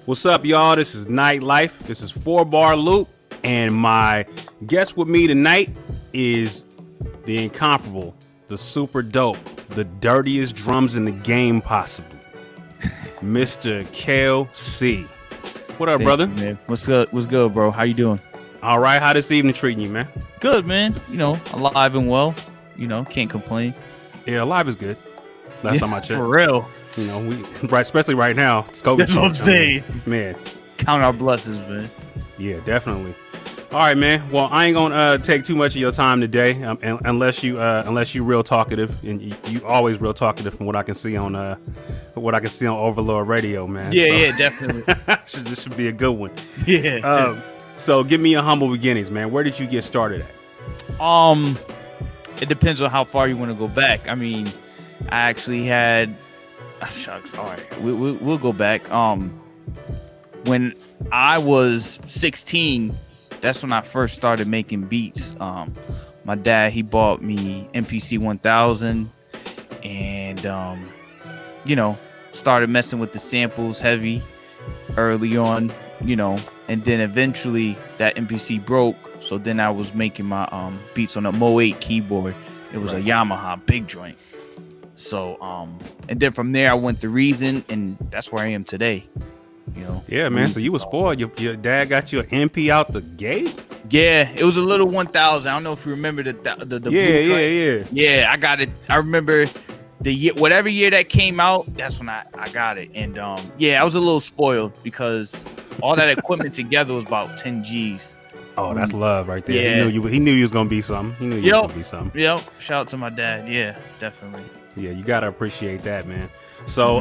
What's up, y'all? This is Nytelife. This is 4BarLoop, and my guest with me tonight is the incomparable, the super dope, the dirtiest drums in the game, possibly, Mr. KelC. What up, brother? Man. What's good? What's good, bro? How you doing? All right. How this evening treating you, man? Good, man. Alive and well. Can't complain. Yeah, alive is good. Last time I checked. For real. Especially right now. It's COVID. That's what I'm saying. Man. Count our blessings, man. Yeah, definitely. All right, man. Well, I ain't gonna take too much of your time today, unless you real talkative, and you always real talkative from what I can see on Ovalord Radio, man. Yeah, definitely. This should be a good one. Yeah. So give me your humble beginnings, man. Where did you get started at? It depends on how far you want to go back. I mean, I actually had. Shucks. All right, we'll go back. When I was 16, that's when I first started making beats. My dad, he bought me MPC 1000, and started messing with the samples heavy early on, and then eventually that MPC broke. So then I was making my beats on a Mo 8 keyboard. It was a Yamaha big joint. So and then from there I went to Reason, and that's where I am today. Yeah, man. So you was spoiled. Your dad got you an MP out the gate. Yeah, it was a little 1000. I don't know if you remember the Yeah, I got it. I remember the year, whatever year that came out. That's when I got it, and I was a little spoiled because all that equipment together was about 10 G's. Oh, that's love right there. Yeah. He knew you was gonna be something. He knew you was gonna be something. Yep. Shout out to my dad. Yeah, definitely. Yeah, you gotta appreciate that, man. So,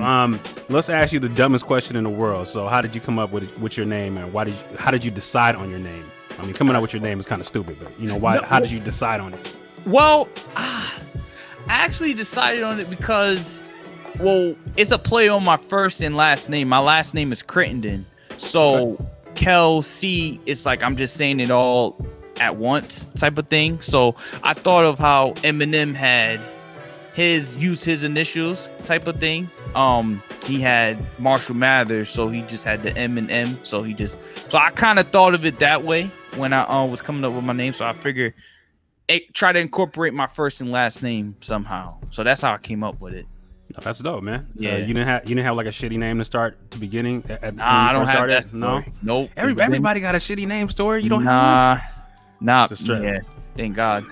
let's ask you the dumbest question in the world. So, how did you come up with your name, and how did you decide on your name? I mean, coming up with your name is kind of stupid, but why? How did you decide on it? Well, I actually decided on it because, it's a play on my first and last name. My last name is Crittenden, so KelC, it's like I'm just saying it all at once type of thing. So I thought of how Eminem had his initials type of thing. He had Marshall Mathers, so he just had the M and M. So I kind of thought of it that way when I was coming up with my name. So I figured try to incorporate my first and last name somehow. So that's how I came up with it. That's dope, man. Yeah, you didn't have like a shitty name to start at the beginning. I don't have that. No, nope. Everybody got a shitty name story. You don't have one? Nah. Yeah, thank God.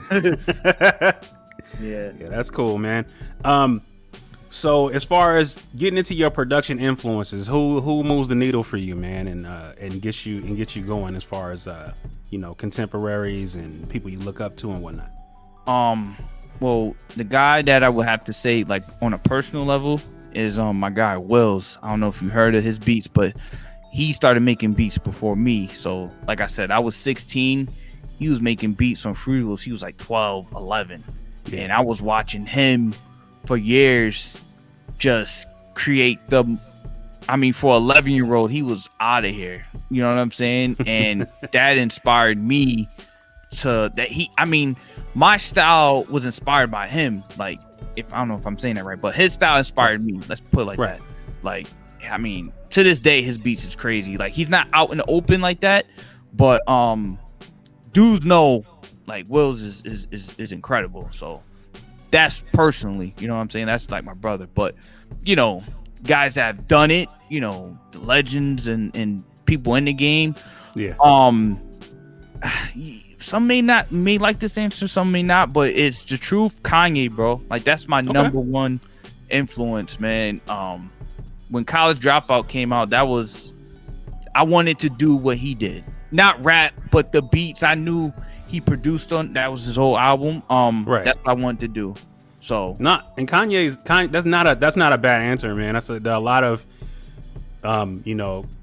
Yeah, that's cool, man. So as far as getting into your production influences, who moves the needle for you, man, and gets you going as far as contemporaries and people you look up to and whatnot? Well, the guy that I would have to say, like, on a personal level is my guy Wills. I don't know if you heard of his beats, but he started making beats before me. So like I said, I was 16. He was making beats on Fruity Loops. He was like 12, 11. Yeah. And I was watching him for years just create for an 11-year-old, he was out of here. You know what I'm saying? And that inspired me my style was inspired by him. Like, I don't know if I'm saying that right, but his style inspired me. Let's put it like that. Like, to this day, his beats is crazy. Like, he's not out in the open like that, but dudes know, like, Wills is incredible. So that's personally, you know what I'm saying? That's like my brother. But, guys that have done it, the legends and people in the game. Yeah. Some may like this answer, some may not, but it's the truth. Kanye, bro. Like, that's my number one influence, man. When College Dropout came out, I wanted to do what he did. Not rap, but the beats I knew he produced on, that was his whole album. That's what I wanted to do. So that's not a bad answer, man. There are a lot of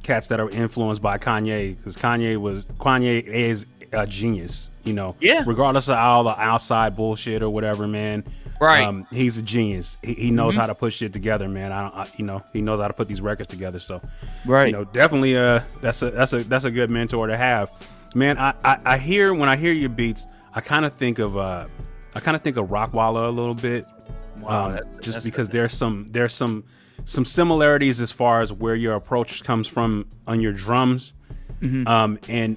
cats that are influenced by Kanye, because Kanye is a genius, regardless of all the outside bullshit or whatever, man. Right. He's a genius. He knows how to put shit together, man. He knows how to put these records together. So, definitely, that's a good mentor to have, man. I hear, when I hear your beats, I kind of think of Rockwalla a little bit. Wow, because there's some some similarities as far as where your approach comes from on your drums. And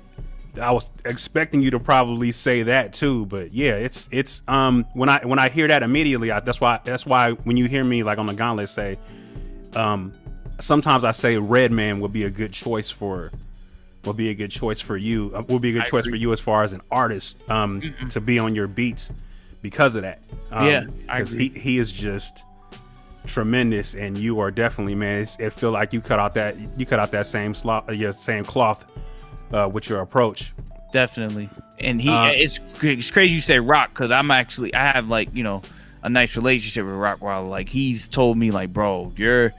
I was expecting you to probably say that too, but yeah, it's when I hear that immediately, that's why when you hear me like on the Gauntlet say, sometimes I say Redman would be a good choice for you, would be a good choice for you as far as an artist to be on your beats because of that. Because he is just tremendous, and you are definitely, man. It feel like you cut out that same cloth with your approach. Definitely. And it's crazy you say Rock, because I have like, a nice relationship with Rockwilder. Like, he's told me like, bro, you're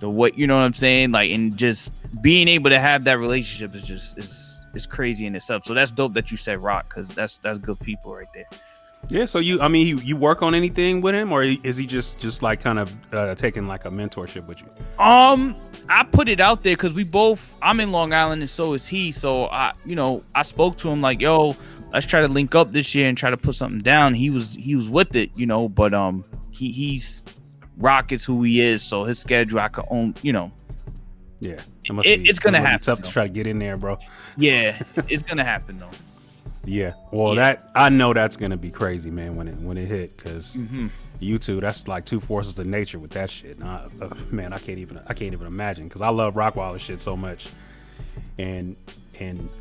the what, you know what I'm saying? Like, and just being able to have that relationship is crazy in itself. So that's dope that you said Rock, because that's good people right there. Yeah, so you work on anything with him, or is he just like kind of taking like a mentorship with you? I put it out there because I'm in Long Island and so is he. So I spoke to him like, yo, let's try to link up this year and try to put something down. He was with it, but he's Rock is who he is, so his schedule I could own, Yeah, it's gonna happen. Tough to try to get in there, bro. Yeah, it's gonna happen though. Yeah, well, that I know that's gonna be crazy, man, when it hit, because you two, that's like two forces of nature with that shit. Man, I can't even imagine, because I love Rockwilder shit so much, and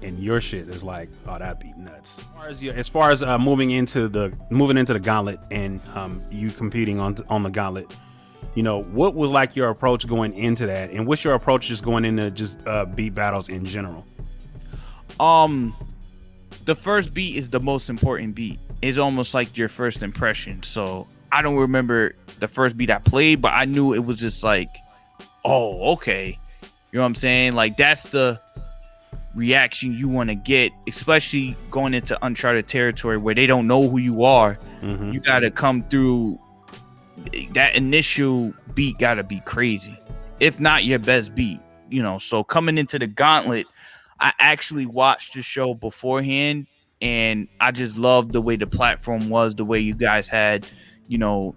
your shit is like, oh, that'd be nuts. As far as moving into the Gauntlet and you competing on the Gauntlet, what was like your approach going into that, and what's your approach just going into just beat battles in general? The first beat is the most important beat. It's almost like your first impression. So I don't remember the first beat I played, but I knew it was just like, oh, okay. You know what I'm saying? Like, that's the reaction you want to get, especially going into uncharted territory where they don't know who you are. You got to come through. That initial beat got to be crazy, if not your best beat. So coming into the Gauntlet, I actually watched the show beforehand, and I just loved the way the platform was, the way you guys had, yourself,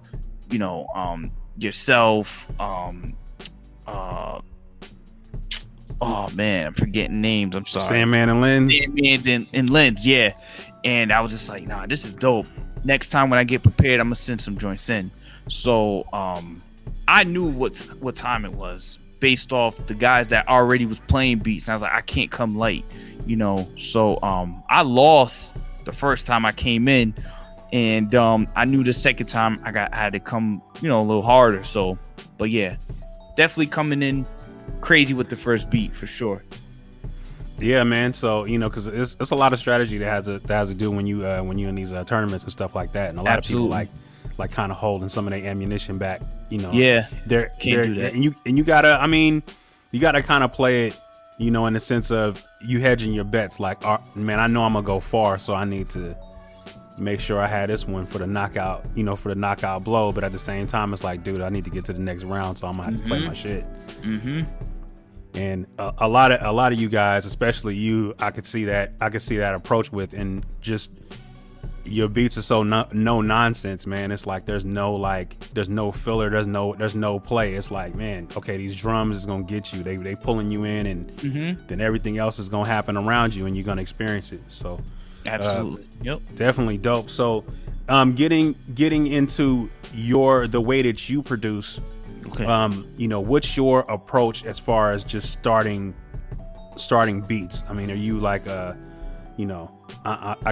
oh man, I'm forgetting names. I'm sorry. Sandman and Lens. Sandman and Lens, yeah. And I was just like, nah, this is dope. Next time when I get prepared, I'm gonna send some joints in. So I knew what time it was based off the guys that already was playing beats, and I was like, I can't come late, So I lost the first time I came in, and I knew the second time I had to come, a little harder. So, but yeah, definitely coming in crazy with the first beat for sure. Yeah, man. So because it's a lot of strategy that has to do when you in these tournaments and stuff like that, and a lot of people like kind of holding some of their ammunition back. Yeah, they're do that. And you gotta kind of play it, in the sense of you hedging your bets. Like, man, I know I'm gonna go far, so I need to make sure I had this one for the knockout, for the knockout blow. But at the same time, it's like, dude, I need to get to the next round, so I'm gonna have to play my shit. And a lot of you guys, especially you, I could see that approach with, and just your beats are so no nonsense, man. It's like there's no filler, there's no play. It's like, man, okay, these drums is gonna get you. They pulling you in, and then everything else is gonna happen around you, and you're gonna experience it. So absolutely, yep, definitely dope. So getting into the way that you produce. Okay. What's your approach as far as just starting beats? I mean, are you like I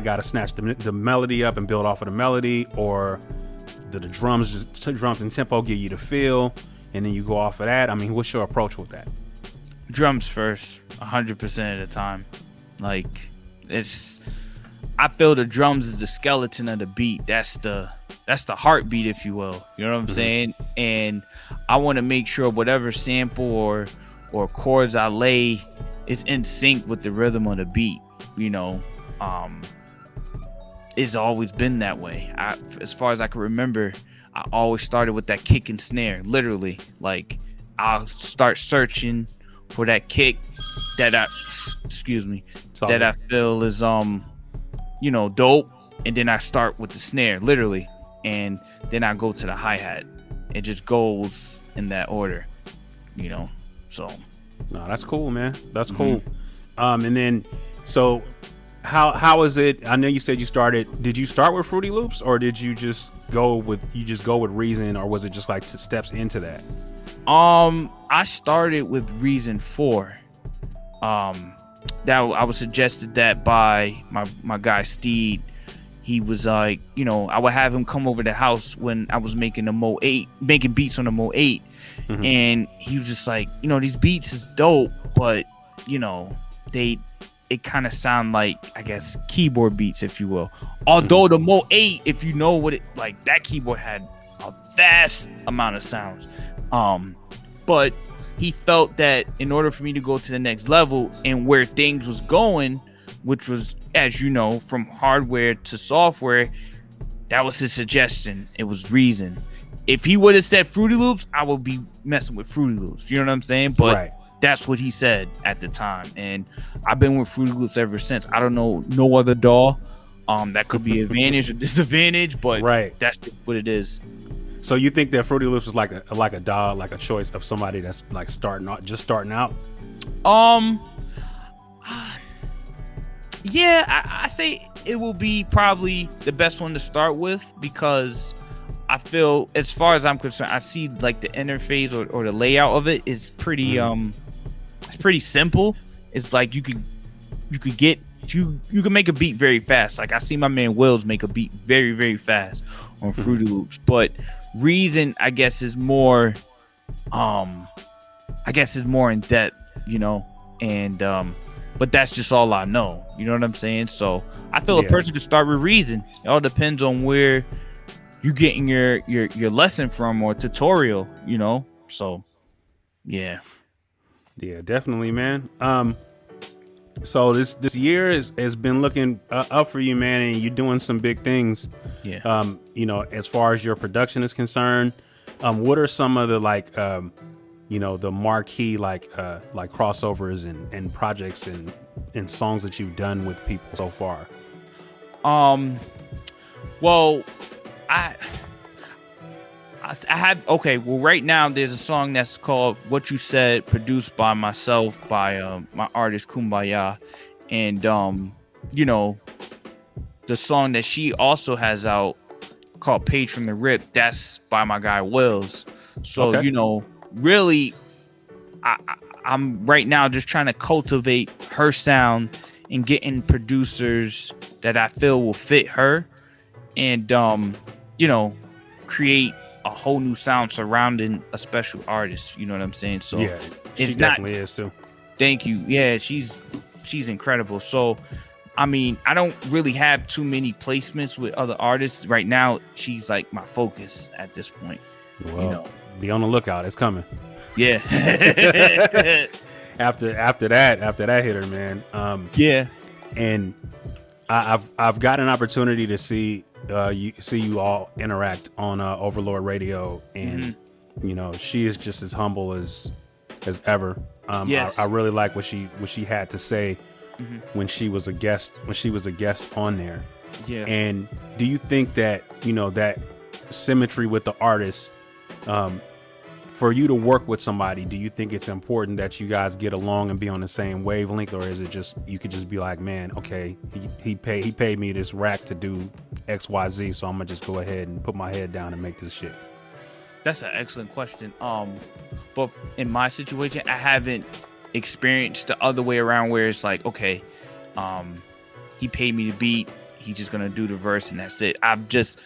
gotta snatch the melody up and build off of the melody, or do the drums and tempo give you the feel, and then you go off of that? I mean, what's your approach with that? Drums first, 100% of the time. Like, I feel the drums is the skeleton of the beat. That's the heartbeat, if you will. You know what I'm saying? And I want to make sure whatever sample or chords I lay is in sync with the rhythm of the beat. It's always been that way. As far as I can remember, I always started with that kick and snare. Literally, like, I'll start searching for that kick that I feel is dope, and then I start with the snare, literally, and then I go to the hi-hat. It just goes in that order. So No, that's cool, man. That's cool. And then, so how is it? I know you said you started. Did you start with Fruity Loops, or did you just go with Reason, or was it just like steps into that? I started with Reason 4. That I was suggested that by my guy Steed. He was like, I would have him come over the house when I was making beats on the Mo 8. And he was just like, these beats is dope, but it kind of sound like, I guess, keyboard beats, if you will. Although the Mo 8, if you know what it like, that keyboard had a vast amount of sounds. But he felt that in order for me to go to the next level and where things was going, which was, as you know, from hardware to software, that was his suggestion. It was Reason. If he would have said Fruity Loops, I would be messing with Fruity Loops. You know what I'm saying? But that's what he said at the time. And I've been with Fruity Loops ever since. I don't know no other DAW. That could be advantage or disadvantage, but that's just what it is. So you think that Fruity Loops is like a DAW, like a choice of somebody that's like starting out? Yeah, I say it will be probably the best one to start with, because I feel, as far as I'm concerned, I see like the interface or the layout of it is pretty it's pretty simple. It's like you can make a beat very fast. Like I see my man Wills make a beat very, very fast on Fruity Loops. But Reason, I guess, is more in depth, and but that's just all I know. You know what I'm saying? So I feel a person could start with Reason. It all depends on where you're getting your lesson from or tutorial, So yeah, definitely, man. So this year has been looking up for you, man, and you're doing some big things. As far as your production is concerned, what are some of the the marquee like crossovers and projects and songs that you've done with people so far? Well, I have, okay, well, right now there's a song that's called Whatchu Said, produced by myself, by my artist Kumbya, and the song that she also has out called Page from the Rip, that's by my guy Wills. So really, I'm right now just trying to cultivate her sound and getting producers that I feel will fit her, and create a whole new sound surrounding a special artist. You know what I'm saying? So yeah, she definitely is too. Thank you. Yeah, she's incredible. So I mean, I don't really have too many placements with other artists right now. She's like my focus at this point. Well, be on the lookout. It's coming. Yeah. after that hit her, man. And I've got an opportunity to see you all interact on Ovalord Radio, and she is just as humble as ever. I really like what she had to say when she was a guest on there. Yeah. And do you think that that symmetry with the artist, for you to work with somebody, do you think it's important that you guys get along and be on the same wavelength, or is it just you could just be like, man, okay, he paid me this rack to do XYZ, so I'm gonna just go ahead and put my head down and make this shit? That's an excellent question. But in my situation, I haven't experienced the other way around where it's like, okay, he paid me to beat, he's just gonna do the verse and that's it. I've just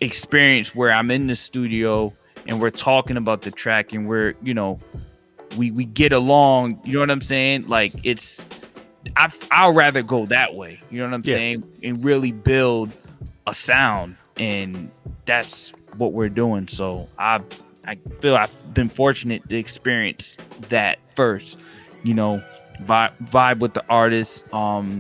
experienced where I'm in the studio and we're talking about the track and we're, we get along, you know what I'm saying? Like I'll rather go that way, you know what I'm saying? And really build a sound, and that's what we're doing. So I feel I've been fortunate to experience that first, vibe with the artist,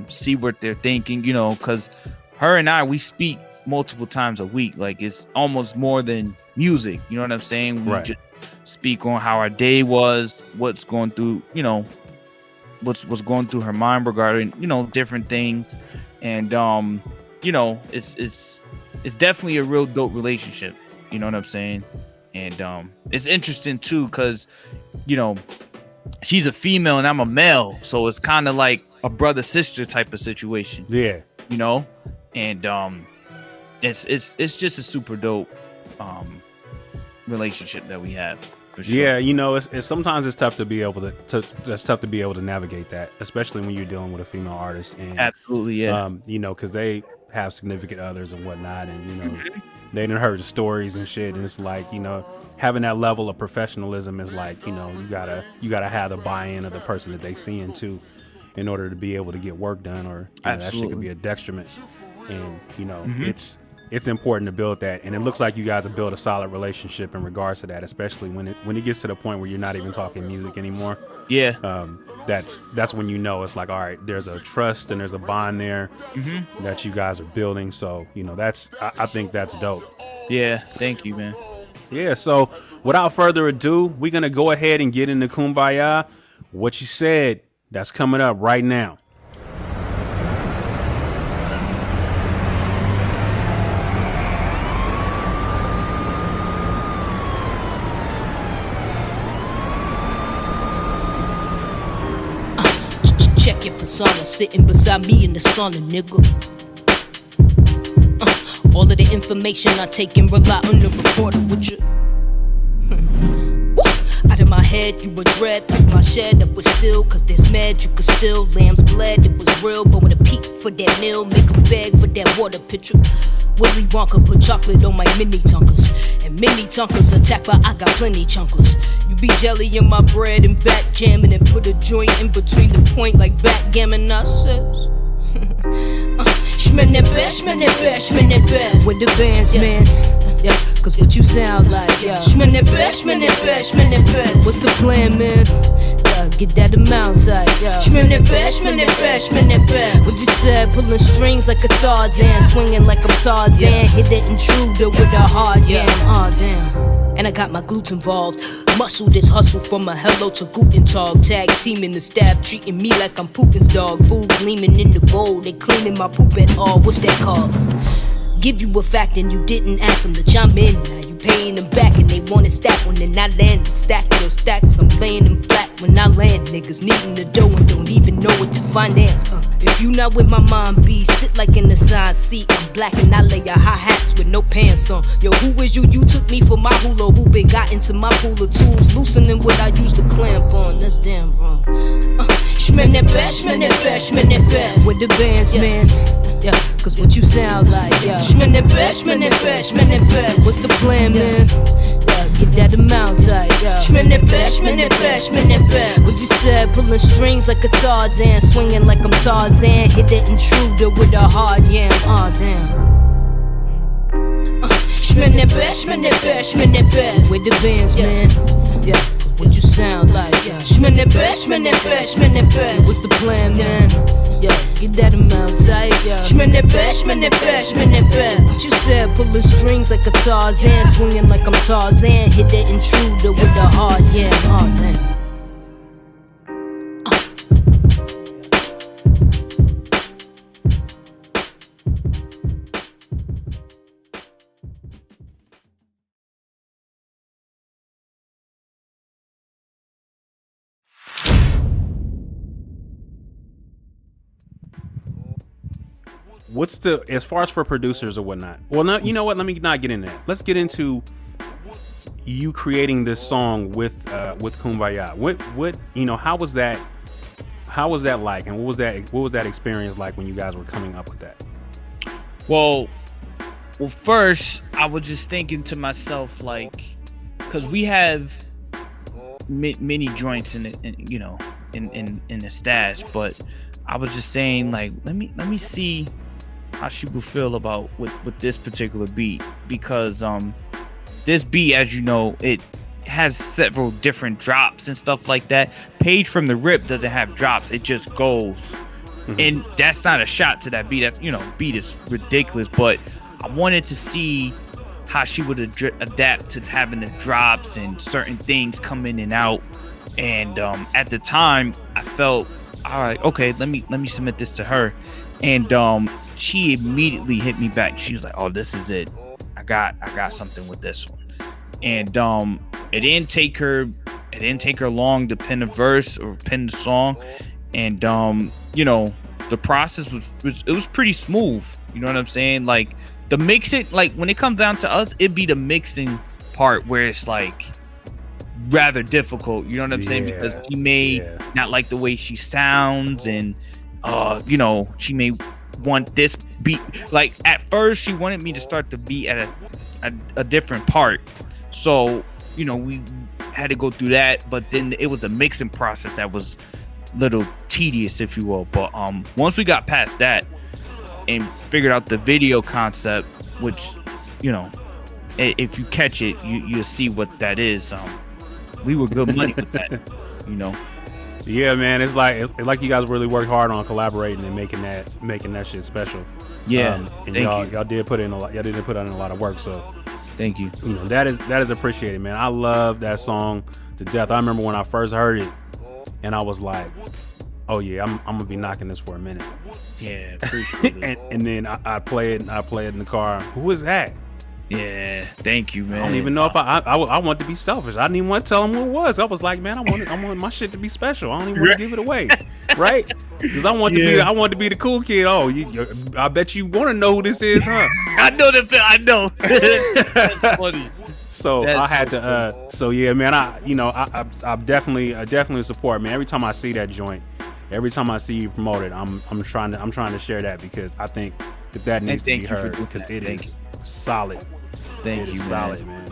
see what they're thinking, because her and I, we speak multiple times a week. Like it's almost more than music, you know what I'm saying? We just speak on how our day was, what's going through, what's going through her mind regarding, different things. And it's definitely a real dope relationship, you know what I'm saying? And it's interesting too because, you know, she's a female and I'm a male, so it's kind of like a brother sister type of situation. Yeah, you know, and it's just a super dope relationship that we have. For sure. Yeah, you know, it's sometimes it's tough to be able to navigate that, especially when you're dealing with a female artist. And absolutely, yeah. You know, because they have significant others and whatnot, and you know, they done heard the stories and shit, and it's like, you know, having that level of professionalism is like, you know, you gotta have the buy-in of the person that they seeing too, in order to be able to get work done, or you know, that shit could be a detriment. And you know, it's important to build that, and it looks like you guys have built a solid relationship in regards to that, especially when it gets to the point where you're not even talking music anymore. Yeah. That's when you know it's like, all right, there's a trust and there's a bond there that you guys are building. So you know, I think that's dope. Yeah, thank you, man. Yeah, so without further ado, we're gonna go ahead and get into Kumbya. What you said, that's coming up right now. Check your persona, sitting beside me in the sauna, nigga. All of the information I take and rely on the reporter with you. Out of my head, you were dread, like my shed that was still, cause there's mad, you could still. Lambs bled, it was real, but when a peak for that meal, make a beg for that water pitcher. Willy Wonka put chocolate on my mini Tonkers, and mini Tonkers attack, but I got plenty chunkers. You be jelly in my bread and bat jamming, and put a joint in between the point like backgammon. I says, shmin' it back, shmin' it back, shmin' it back. With the bands, man. Yeah, cause what you sound like, yeah. Shmin' it back, shmin' it back, shmin' it back. What's the plan, man? Yeah, get that amount tight, yeah. Shmin' it back, shmin' it back, shmin' it back. What you said, pulling strings like a Tarzan, swinging like I'm Tarzan, hit that intruder with a hard yeah. Oh damn. And I got my glutes involved. Muscle this hustle from a hello to Guten Tag. Tag teaming the stab, treating me like I'm Putin's dog. Food gleaming in the bowl, they cleaning my poop at all. What's that called? Give you a fact and you didn't ask them to chime in. Now you paying them back and they want to stack when they're not landing. Stack your stacks, I'm playing them flat when I land. Niggas needing the dough and don't even know what to finance. If you not with my mind, be sit like in the side seat. I'm black and I lay your hi-hats with no pants on. Yo, who is you? You took me for my hula hoop and got into my pool of tools, loosening what I used to clamp on. That's damn wrong. Shmin' it back, shmin' it back, shmin' it back. With the bands, man. Yeah, cause what you sound like, yeah. Shmin' it back, shmin' it back, shmin' it back. What's the plan, man? Yeah, get that amount tight, yeah. Shmin' it back, shmin' it back, shmin' it back. What you said, pulling strings like a Tarzan, swinging like I'm Tarzan, hit that intruder with a hard yam. Oh damn. Shmin' it back, shmin' it back, shmin' it back. With the bands, man. Yeah, what you sound like, yeah. Shmin' it back, shmin' it back, shmin' it back. What's the plan, man? Yeah, get that amount tight, yeah. Shmin' it back, shmin' it back, shmin' it back. What you said, pulling strings like a Tarzan, swinging like I'm Tarzan, hit that intruder with a hard yeah. Oh man. What's the, as far as for producers or whatnot? Well, no, you know what? Let me not get into that. Let's get into you creating this song with Kumbya. What you know? How was that? How was that like? And what was that experience like when you guys were coming up with that? Well, first I was just thinking to myself, like, because we have many joints in the stash, but I was just saying, like, let me see how she would feel about with this particular beat, because this beat, as you know, it has several different drops and stuff like that. Page from the Rip doesn't have drops, it just goes. And that's not a shot to that beat. That, you know, beat is ridiculous, but I wanted to see how she would adapt to having the drops and certain things come in and out. And at the time I felt, all right, okay, let me submit this to her. And she immediately hit me back. She was like, oh, this is it. I got something with this one. and it didn't take her long to pen a verse or pen the song, and the process was pretty smooth. You know what I'm saying? Like the mixing, like when it comes down to us, it'd be the mixing part where it's like rather difficult. You know what I'm saying? Because she may not like the way she sounds, and she may want this beat. Like at first, she wanted me to start the beat at a different part, so we had to go through that. But then it was a mixing process that was a little tedious, if you will. But once we got past that and figured out the video concept, which if you catch it, you'll see what that is. We were good money with that. Yeah, man, it's like you guys really worked hard on collaborating and making that shit special. Yeah, and y'all did put in a lot. Y'all did put in a lot of work. So thank you. That is appreciated, man. I love that song to death. I remember when I first heard it, and I was like, "Oh yeah, I'm gonna be knocking this for a minute." Yeah, appreciate it. and then I play it in the car. Who is that? Yeah, thank you, man. I don't even know if I want to be selfish. I didn't even want to tell him who it was. I was like, man, I want my shit to be special. I don't even want to give it away, right? Because I want to be the cool kid. Oh, I bet you want to know who this is, huh? I know that. I know. That's funny. So I had to. So yeah, man. I definitely support, man. Every time I see that joint, every time I see you promote it, I'm trying to share that, because I think that needs to be heard, because it is solid. Thank you, solid, man.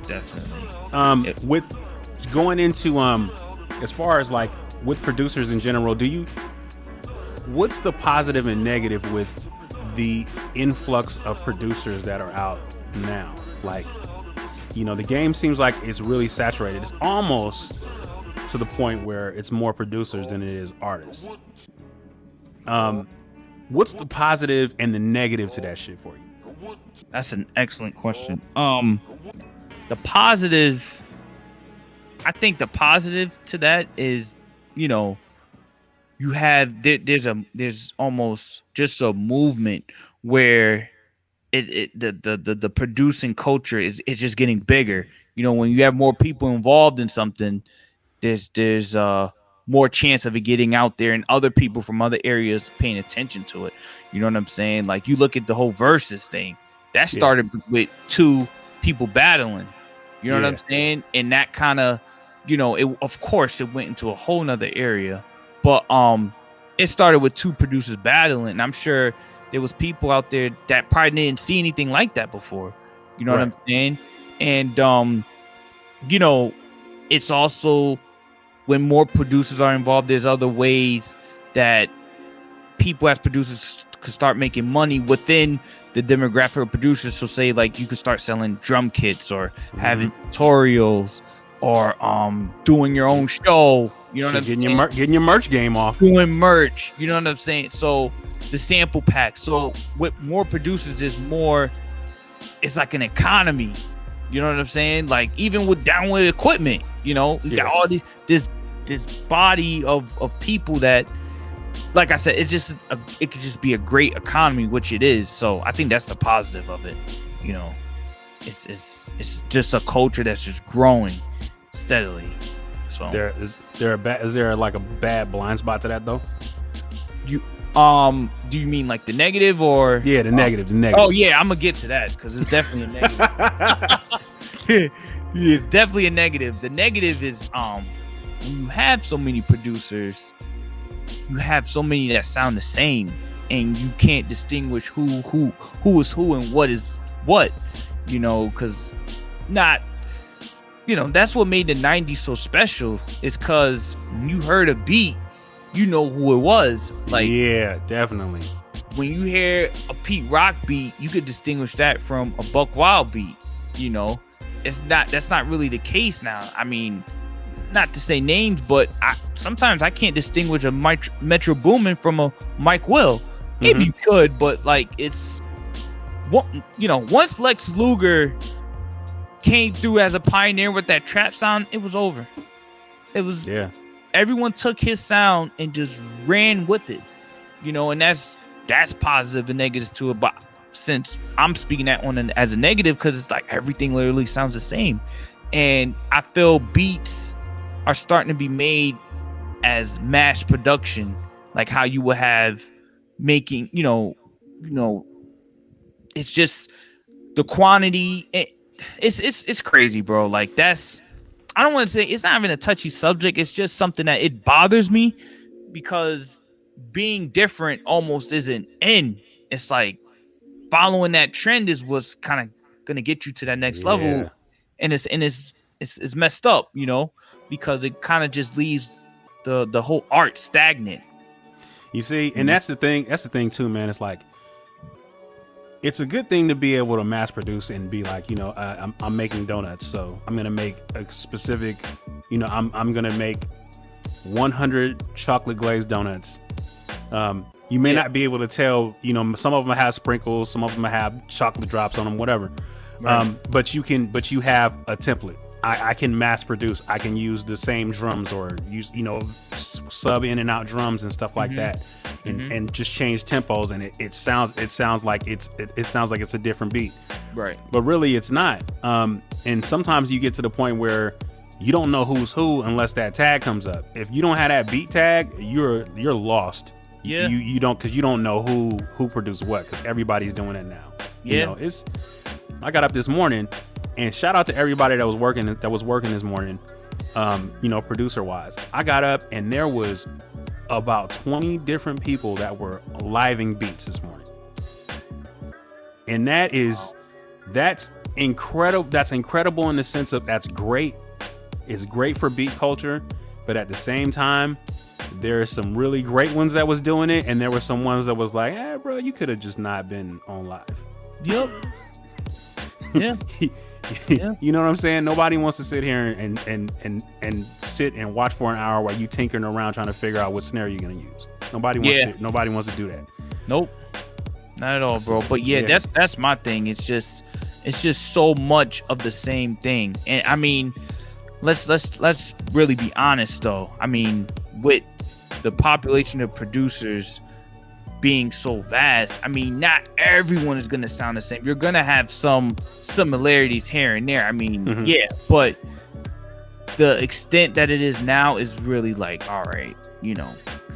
Definitely. With going into as far as like with producers in general, what's the positive and negative with the influx of producers that are out now? Like, the game seems like it's really saturated. It's almost to the point where it's more producers than it is artists. What's the positive and the negative to that shit for you? That's an excellent question. The positive, I think the positive to that is, you have there's almost just a movement where the producing culture it's just getting bigger. When you have more people involved in something, there's more chance of it getting out there and other people from other areas paying attention to it. You know what I'm saying? Like you look at the whole versus thing. That started with two people battling. You know what I'm saying? And that kind of, of course it went into a whole nother area. But it started with two producers battling. And I'm sure there was people out there that probably didn't see anything like that before. You know what I'm saying? And it's also, when more producers are involved, there's other ways that people as producers could start making money within the demographic of producers. So say like you could start selling drum kits or having tutorials or doing your own show. You know what I'm saying? Getting your merch game off. Doing merch. You know what I'm saying? So the sample pack. So with more producers, there's more. It's like an economy. You know what I'm saying? Like even with equipment, you got all this body of people that, like I said, it could just be a great economy, which it is. So I think that's the positive of it. It's just a culture that's just growing steadily. So is there like a bad blind spot to that though? Do you mean like the negative or? Yeah, the negative. Oh yeah, I'm gonna get to that because it's definitely a negative. Yeah, definitely a negative. The negative is when you have so many producers, you have so many that sound the same, and you can't distinguish who is who and what is what. Because that's what made the 90s so special. Is because when you heard a beat, you know who it was. Like, yeah, definitely. When you hear a Pete Rock beat, you could distinguish that from a Buck Wild beat. That's not really the case now. I mean, not to say names, but sometimes I can't distinguish a Metro Boomin from a Mike Will. Maybe you could, but like it's, once Lex Luger came through as a pioneer with that trap sound, it was over. It was everyone took his sound and just ran with it, and that's positive and negatives to it. But since I'm speaking that on as a negative, because it's like everything literally sounds the same. And I feel beats are starting to be made as mass production, like how you would have making, it's just the quantity. It's crazy, bro. Like that's, I don't want to say, it's not even a touchy subject. It's just something that it bothers me, because being different almost isn't in. It's like following that trend is what's kind of gonna get you to that next level, and it's messed up, because it kind of just leaves the whole art stagnant. You see, and that's the thing. That's the thing too, man. It's like, it's a good thing to be able to mass produce and be like, I'm making donuts, so I'm gonna make a specific, I'm gonna make 100 chocolate glazed donuts. You may not be able to tell, some of them have sprinkles, some of them have chocolate drops on them, whatever. Right. But you have a template. I can mass produce. I can use the same drums, or use, sub in and out drums and stuff like that, and just change tempos, and it sounds like it's a different beat. Right. But really it's not. And sometimes you get to the point where you don't know who's who unless that tag comes up. If you don't have that beat tag, you're lost. Yeah. You don't, because you don't know who produced what, because everybody's doing it now. Yeah. I got up this morning, and shout out to everybody that was working this morning, producer wise. I got up and there was about 20 different people that were living beats this morning. And that's incredible. That's incredible in the sense of, that's great. It's great for beat culture, but at the same time, there are some really great ones that was doing it, and there were some ones that was like, bro, you could have just not been on live. Yep. Yeah. Yeah. You know what I'm saying? Nobody wants to sit here and sit and watch for an hour while you tinkering around trying to figure out what snare you're gonna use. Nobody wants to do that. Nope. Not at all, bro. But that's my thing. It's just so much of the same thing. And I mean, let's really be honest though. I mean, with the population of producers being so vast, I mean, not everyone is going to sound the same. You're going to have some similarities here and there. I mean, but the extent that it is now is really like, all right,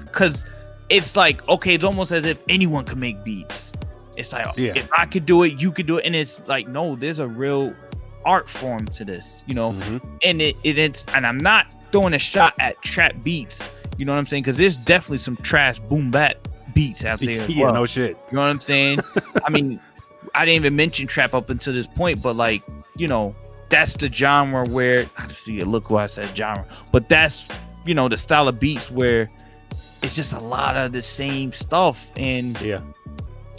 because it's like, okay, it's almost as if anyone could make beats. It's like, if I could do it, you could do it. And it's like, no, there's a real art form to this, and it's, and I'm not throwing a shot at trap beats, you know what I'm saying? Because there's definitely some trash boom bap beats out there. Yeah, no shit. You know what I'm saying? I mean, I didn't even mention trap up until this point, but like, that's the genre where, I just see it. Look why I said genre, but that's, the style of beats where it's just a lot of the same stuff, and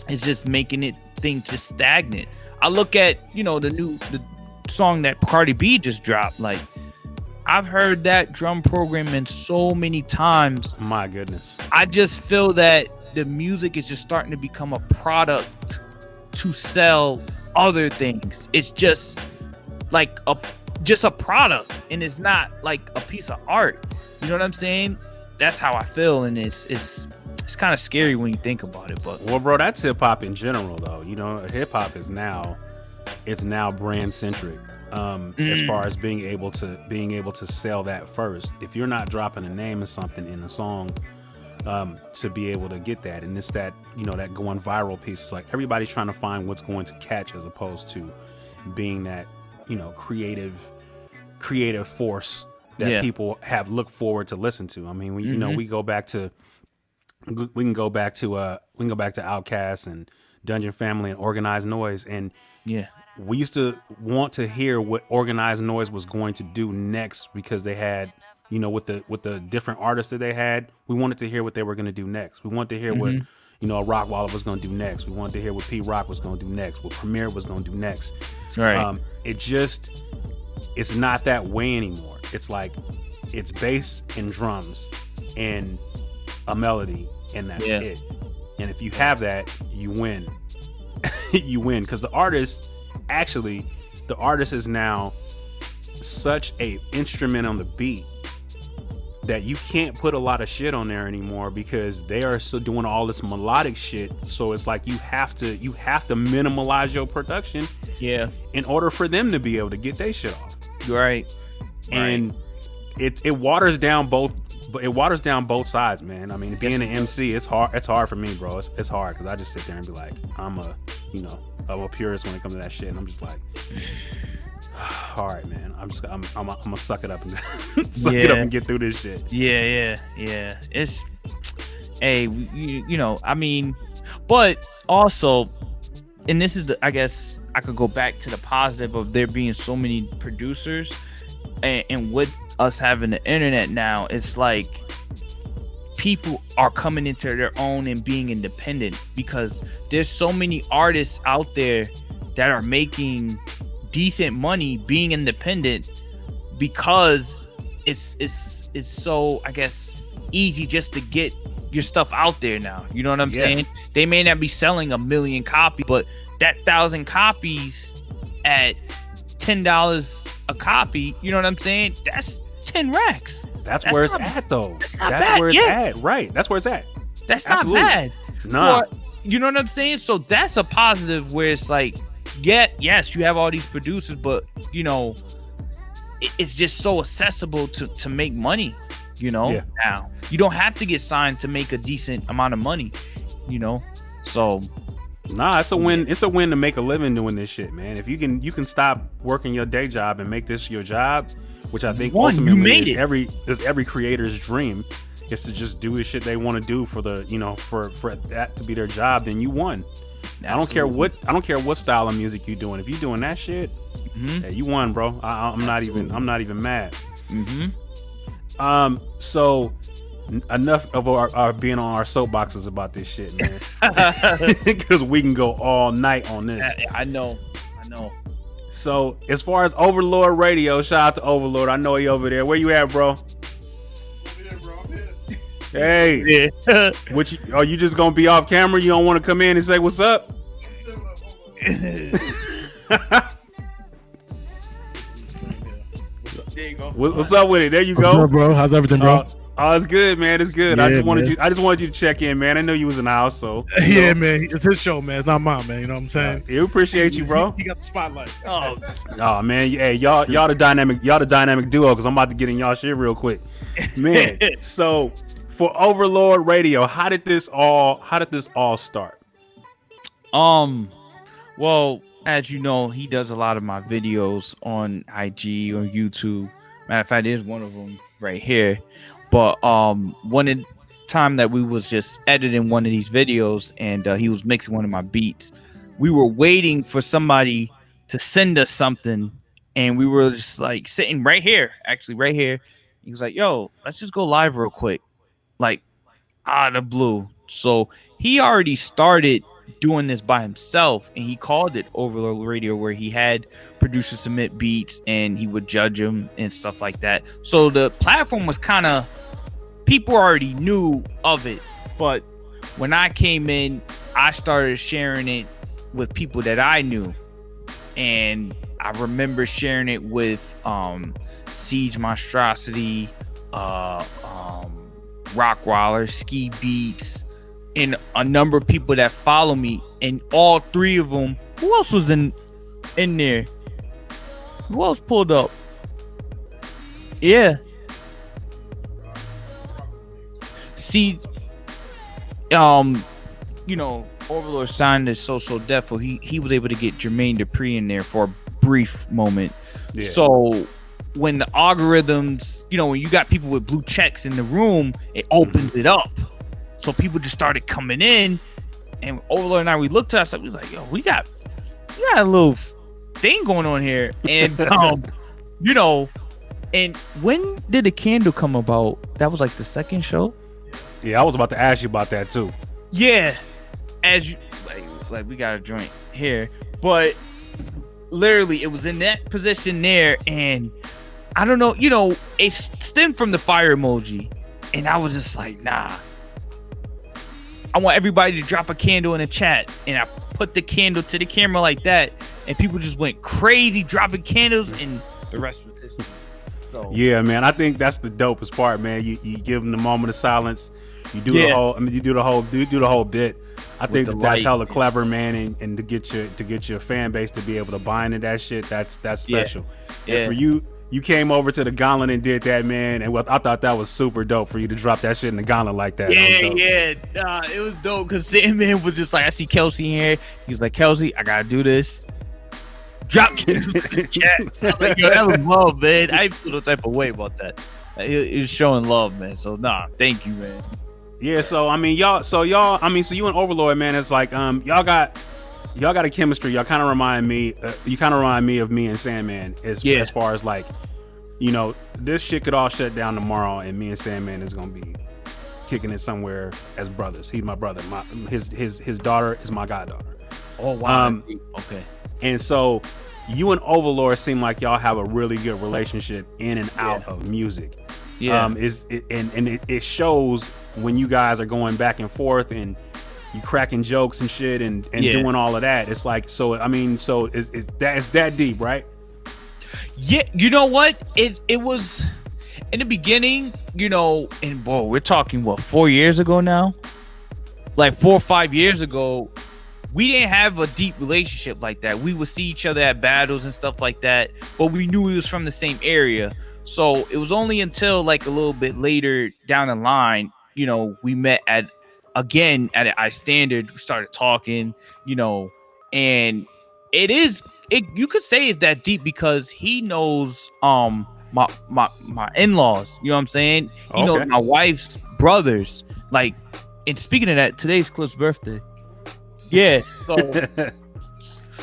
it's just making things just stagnant. I look at, the song that Cardi B just dropped. Like, I've heard that drum programming so many times. My goodness. I just feel that the music is just starting to become a product to sell other things. It's just like a product, and it's not like a piece of art. You know what I'm saying? That's how I feel, and it's kind of scary when you think about it. But well, bro, that's hip hop in general, though. Hip hop is now brand centric. As far as being able to sell that first, if you're not dropping a name or something in a song, to be able to get that, and it's that that going viral piece. It's like everybody's trying to find what's going to catch, as opposed to being that creative force that people have looked forward to listen to. I mean, we can go back to Outkast and Dungeon Family and Organized Noise, and we used to want to hear what Organized Noise was going to do next, because they had, with the different artists that they had, we wanted to hear what they were going to do next. We wanted to hear what, Rockwaller was going to do next. We wanted to hear what P Rock was going to do next, what Premier was going to do next. Right. It's not that way anymore. It's like, it's bass and drums and a melody, and that's it. And if you have that, you win. You win, because the artist is now such a instrument on the beat that you can't put a lot of shit on there anymore because they are still doing all this melodic shit. So it's like you have to minimalize your production, in order for them to be able to get their shit off. Right. And it waters down both. It waters down both sides, man. I mean, being an MC, it's hard. It's hard for me, bro. It's hard because I just sit there and be like, I'm a purist when it comes to that shit, and I'm just like, all right, man. I'm gonna suck it up and it up and get through this shit. Yeah. It's I mean, but also, and this is I guess I could go back to the positive of there being so many producers, and with us having the internet now, it's like people are coming into their own and being independent because there's so many artists out there that are making decent money being independent because it's so, I guess, easy just to get your stuff out there now. You know what I'm saying? They may not be selling 1 million copies, but that 1,000 copies at $10 a copy, you know what I'm saying? That's 10 racks. That's where it's at, though. That's not bad. Where it's at. Right. That's where it's at. That's Absolutely. not bad. Nah. You know what I'm saying? So that's a positive where it's like, yes, you have all these producers, but you know, it's just so accessible to make money. You know, now you don't have to get signed to make a decent amount of money. You know, so nah, it's a win. It's a win to make a living doing this shit, man. If you can stop working your day job and make this your job, which I think ultimately is every creator's dream, is to just do the shit they want to do for the, you know, for that to be their job. Then you won. Absolutely. I don't care what style of music you're doing. If you're doing that shit, hey, you won, bro. I'm not even mad. So enough of our being on our soapboxes about this shit, man, because we can go all night on this. I know. So as far as Ovalord Radio, shout out to Ovalord. I know he over there. Where you at, bro? Over there, bro. I'm here. Hey, are you just gonna be off camera? You don't want to come in and say what's up? There you go. What's up with it? There you go. What's up, bro? How's everything, bro? It's good, man. It's good. Yeah, I just wanted you to check in, man. I know you was in the house, so yeah, man. It's his show, man. It's not mine, man. You know what I'm saying? We appreciate you, bro. He got the spotlight. Oh man, hey, y'all the dynamic duo, because I'm about to get in y'all shit real quick, man. So for Ovalord Radio, how did this all start? Well, as you know, he does a lot of my videos on IG or YouTube. Matter of fact, there's one of them right here. But one of the time that we was just editing one of these videos and he was mixing one of my beats, we were waiting for somebody to send us something, and we were just like sitting right here. He was like, yo, let's just go live real quick, like out of the blue. So he already started doing this by himself, and he called it Ovalord Radio, where he had producers submit beats and he would judge them and stuff like that. So the platform was kind of, people already knew of it, but when I came in, I started sharing it with people that I knew, and I remember sharing it with Siege Monstrosity, Rockwaller, Ski Beats, and a number of people that follow me, and all three of them. Who else was in there? Who else pulled up? Yeah. See, you know, Ovalord signed to So Defo. He was able to get Jermaine Dupri in there for a brief moment. Yeah. So when the algorithms, you know, when you got people with blue checks in the room, it opens it up. So people just started coming in, and Ovalord and I, we looked to ourselves, we was like, yo, we got a little thing going on here. And you know, and when did the candle come about? That was like the second show. Yeah, I was about to ask you about that too. Yeah, as you like we got a joint here, but literally it was in that position there, and I don't know, you know, it stemmed from the fire emoji, and I was just like, nah, I want everybody to drop a candle in the chat, and I put the candle to the camera like that, and people just went crazy dropping candles, and the rest was history. So Yeah, man. I think that's the dopest part, man. You give them the moment of silence. You do the whole. I mean, you do the whole bit. I think that's hella clever, man, and to get your fan base to be able to buy into that shit. That's special. Yeah. And for you came over to the Gauntlet and did that, man. And I thought that was super dope for you to drop that shit in the Gauntlet like that. It was dope because Sandman was just like, I see KelC here. He's like, KelC, I gotta do this. Drop chat. I'm like, yo, that was love, man. I feel no type of way about that. It was showing love, man. So thank you, man. Yeah, so I mean, so you and Ovalord, man, it's like y'all got a chemistry. Y'all kind of remind me. You kind of remind me of me and Sandman as far as like, you know, this shit could all shut down tomorrow, and me and Sandman is gonna be kicking it somewhere as brothers. He's my brother. His daughter is my goddaughter. Oh wow. Okay. And so you and Ovalord seem like y'all have a really good relationship in and out of music. Yeah. It shows when you guys are going back and forth and you cracking jokes and shit and doing all of that. It's like, so it's that deep, right? Yeah, you know what? It was in the beginning, you know, and boy, we're talking 4 years ago now? Like 4 or 5 years ago, we didn't have a deep relationship like that. We would see each other at battles and stuff like that, but we knew we was from the same area. So it was only until like a little bit later down the line, you know, we met at I Standard. We started talking, you know, and you could say it's that deep because he knows my in-laws. You know what I'm saying? He knows my wife's brothers. Like, and speaking of that, today's Cliff's birthday. Yeah.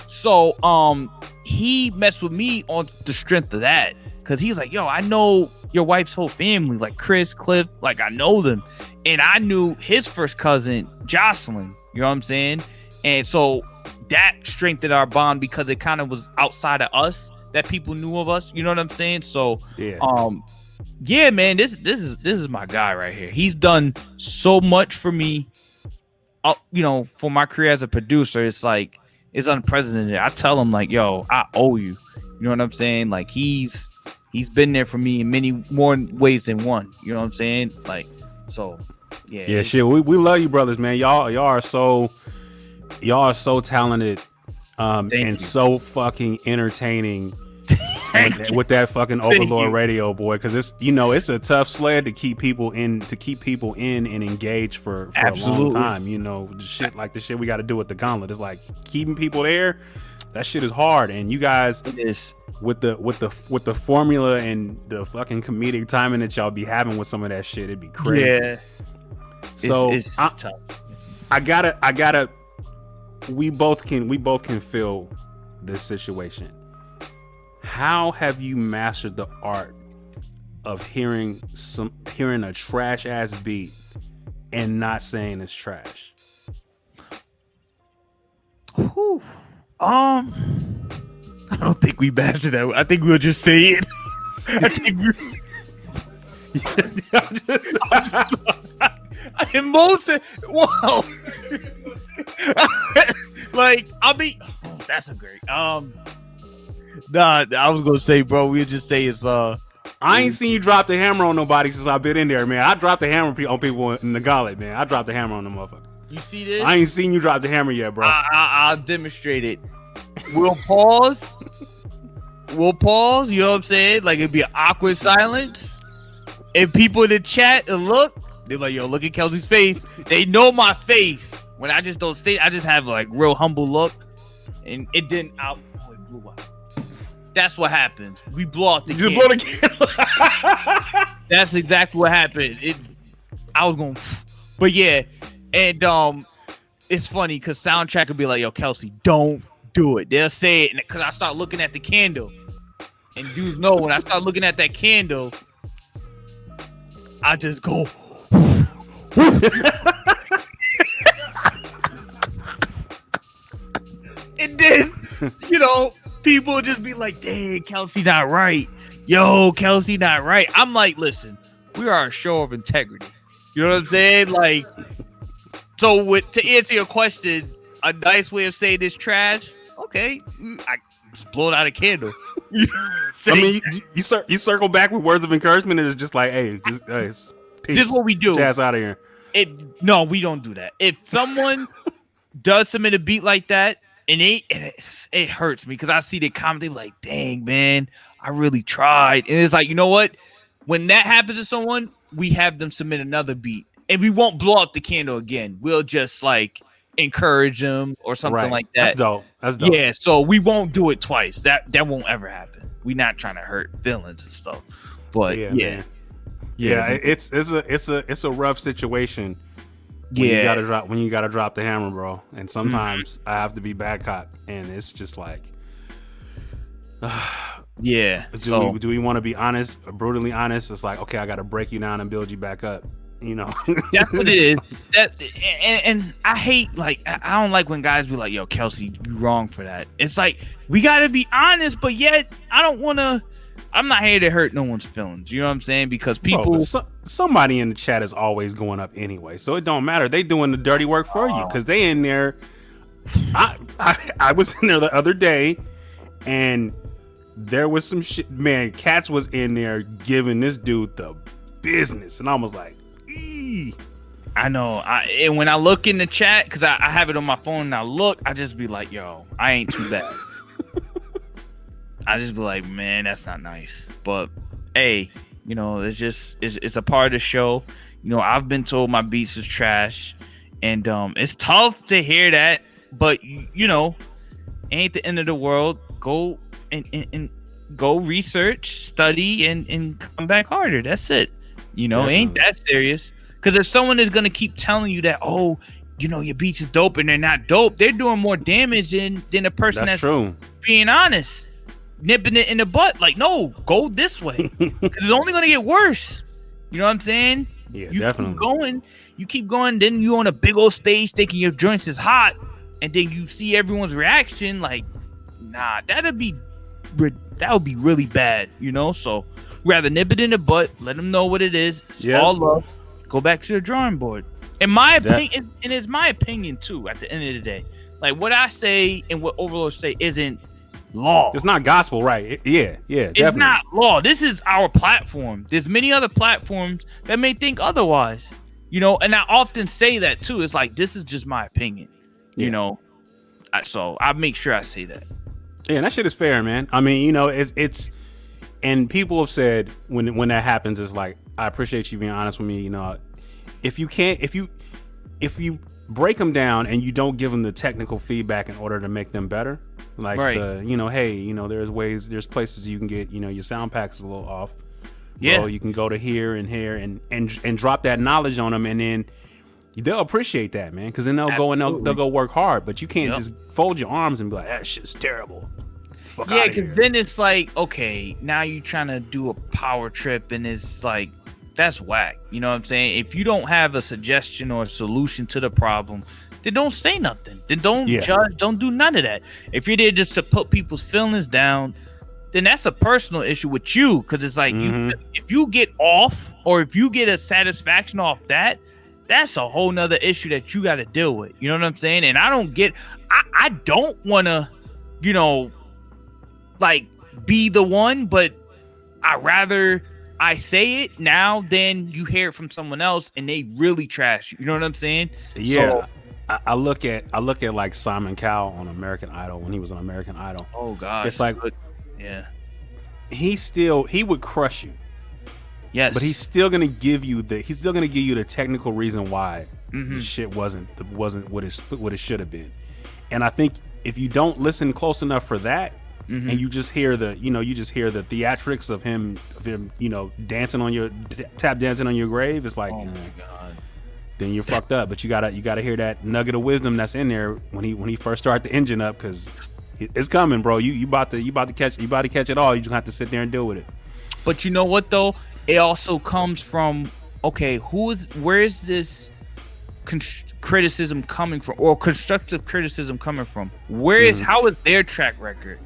So he messed with me on the strength of that. Cause he was like, yo, I know your wife's whole family, like Chris, Cliff, like I know them. And I knew his first cousin, Jocelyn, you know what I'm saying? And so that strengthened our bond because it kind of was outside of us that people knew of us, you know what I'm saying? So yeah, man, this is my guy right here. He's done so much for me, you know, for my career as a producer. It's like, it's unprecedented. I tell him like, yo, I owe you. You know what I'm saying? Like he's been there for me in many more ways than one. You know what I'm saying? Like, so yeah. Yeah, shit. We love you, brothers, man. Y'all are so talented, and so fucking entertaining with that fucking Ovalord Radio, boy. Because it's, you know, it's a tough sled to keep people in and engaged for a long time. You know, the shit we got to do with the Gauntlet. It's like keeping people there. That shit is hard, and you guys with the formula and the fucking comedic timing that y'all be having with some of that shit, it'd be crazy. Yeah. So it's tough. I gotta. We both can feel this situation. How have you mastered the art of hearing a trash ass beat and not saying it's trash? Whew. I don't think we mastered that. I think we'll just say it. I think wow. Like, I mean, that's a great. Nah, I was gonna say, bro, we'll just say it's I ain't seen you drop the hammer on nobody since I've been in there, man. I dropped the hammer on people in the Gauntlet, man. I dropped the hammer on them motherfuckers. You see this? I ain't seen you drop the hammer yet, bro. I'll demonstrate it. We'll pause. You know what I'm saying? Like, it'd be an awkward silence. And people in the chat and look, they're like, yo, look at KelC's face. They know my face. When I just don't say, I just have like real humble look. And it didn't out. Oh, it blew out. That's what happens. We blow out the candle. Blow the candle. That's exactly what happened. I was going, but yeah. And it's funny because Soundtrack would be like, yo, KelC, don't do it. They'll say it because I start looking at the candle. And dudes know when I start looking at that candle, I just go. And then, you know, people just be like, dang, KelC not right. Yo, KelC not right. I'm like, listen, we are a show of integrity. You know what I'm saying? Like, so to answer your question, a nice way of saying this trash, okay, I just blow it out a candle. I mean, you circle back with words of encouragement, and it's just like, hey, just peace. This is what we do. Jazz out of here. No, we don't do that. If someone does submit a beat like that, and it hurts me because I see the comment, they like, dang, man, I really tried. And it's like, you know what? When that happens to someone, we have them submit another beat. And we won't blow up the candle again. We'll just like encourage them or something like that. That's dope. Yeah, so we won't do it twice. That won't ever happen. We're not trying to hurt feelings and stuff. But yeah. It's a rough situation. When you gotta drop the hammer, bro. And sometimes I have to be bad cop, and it's just like, Do we want to be honest, brutally honest? It's like, okay, I gotta break you down and build you back up. You know, that's what it is. And I hate, like, I don't like when guys be like, "Yo, KelC, you wrong for that." It's like, we gotta be honest, but yet I don't want to. I'm not here to hurt no one's feelings. You know what I'm saying? Because people, somebody in the chat is always going up anyway, so it don't matter. They doing the dirty work for you because they in there. I was in there the other day, and there was some shit. Man, Cats was in there giving this dude the business, and I was like, eee. I know. And when I look in the chat, because I have it on my phone, and I look, I just be like, yo, I ain't too bad. I just be like, man, that's not nice. But hey, you know, it's a part of the show. You know, I've been told my beats is trash, and it's tough to hear that. But you know, ain't the end of the world. Go and go research, study, and come back harder. That's it. You know, Definitely. Ain't that serious. Because if someone is gonna keep telling you that, oh, you know, your beats is dope and they're not dope, they're doing more damage than a person that's true. Being honest. Nipping it in the butt, like, no, go this way, because it's only gonna get worse. You know what I'm saying? Yeah, you definitely. You keep going, then you on a big old stage thinking your joints is hot, and then you see everyone's reaction, like, nah, that would be really bad, you know. So rather nip it in the butt, let them know what it is. It's all love. Go back to the drawing board. In my opinion, and it's my opinion too. At the end of the day, like what I say and what Ovalord say isn't law. It's not gospel, right? Yeah, it's definitely. not law. This is our platform. There's many other platforms that may think otherwise, you know. And I often say that too. It's like, this is just my opinion, you know. So I make sure I say that. Yeah, and that shit is fair, man. I mean, you know, it's and people have said when that happens, it's like, I appreciate you being honest with me. You know, if you break them down and you don't give them the technical feedback in order to make them better, like you know, hey, you know, there's places you can get, you know, your sound pack is a little off. Yeah, well, you can go to here and drop that knowledge on them, and then they'll appreciate that, man, because then they'll go and they'll go work hard. But you can't just fold your arms and be like, that shit's terrible. Yeah, because then it's like, okay, now you trying to do a power trip, and it's like, that's whack. You know what I'm saying? If you don't have a suggestion or a solution to the problem, then don't say nothing. Then don't judge. Don't do none of that. If you're there just to put people's feelings down, then that's a personal issue with you. Because it's like, if you get off, or if you get a satisfaction off that, that's a whole nother issue that you got to deal with. You know what I'm saying? And I don't want to, you know, like, be the one, but I rather I say it now than you hear it from someone else and they really trash you. You know what I'm saying? Yeah. So, I look at like Simon Cowell on American Idol, when he was on American Idol. Oh God. It's like, yeah, he would crush you. Yes. But he's still gonna give you the technical reason why the shit wasn't what it should have been. And I think if you don't listen close enough for that, and you just hear the theatrics of him, you know, tap dancing on your grave, it's like, oh my God, then you're fucked up. But you gotta hear that nugget of wisdom that's in there when he first start the engine up, because it's coming, bro. You about to catch it all. You just have to sit there and deal with it. But you know what though? It also comes from, okay, where is this criticism coming from, or constructive criticism coming from? How is their track record?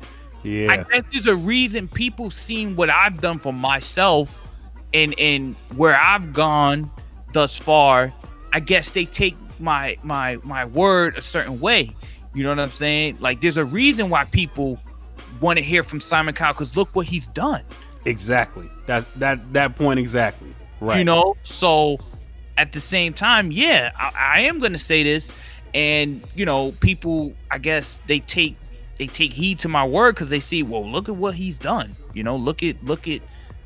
Yeah, I guess there's a reason people seen what I've done for myself and where I've gone thus far. I guess they take my word a certain way. You know what I'm saying? Like, there's a reason why people want to hear from Simon Cowell because look what he's done. Exactly. That point exactly. Right. You know, so at the same time, yeah, I am gonna say this, and you know, people, I guess they take heed to my word because they see, well, look at what he's done. You know, look at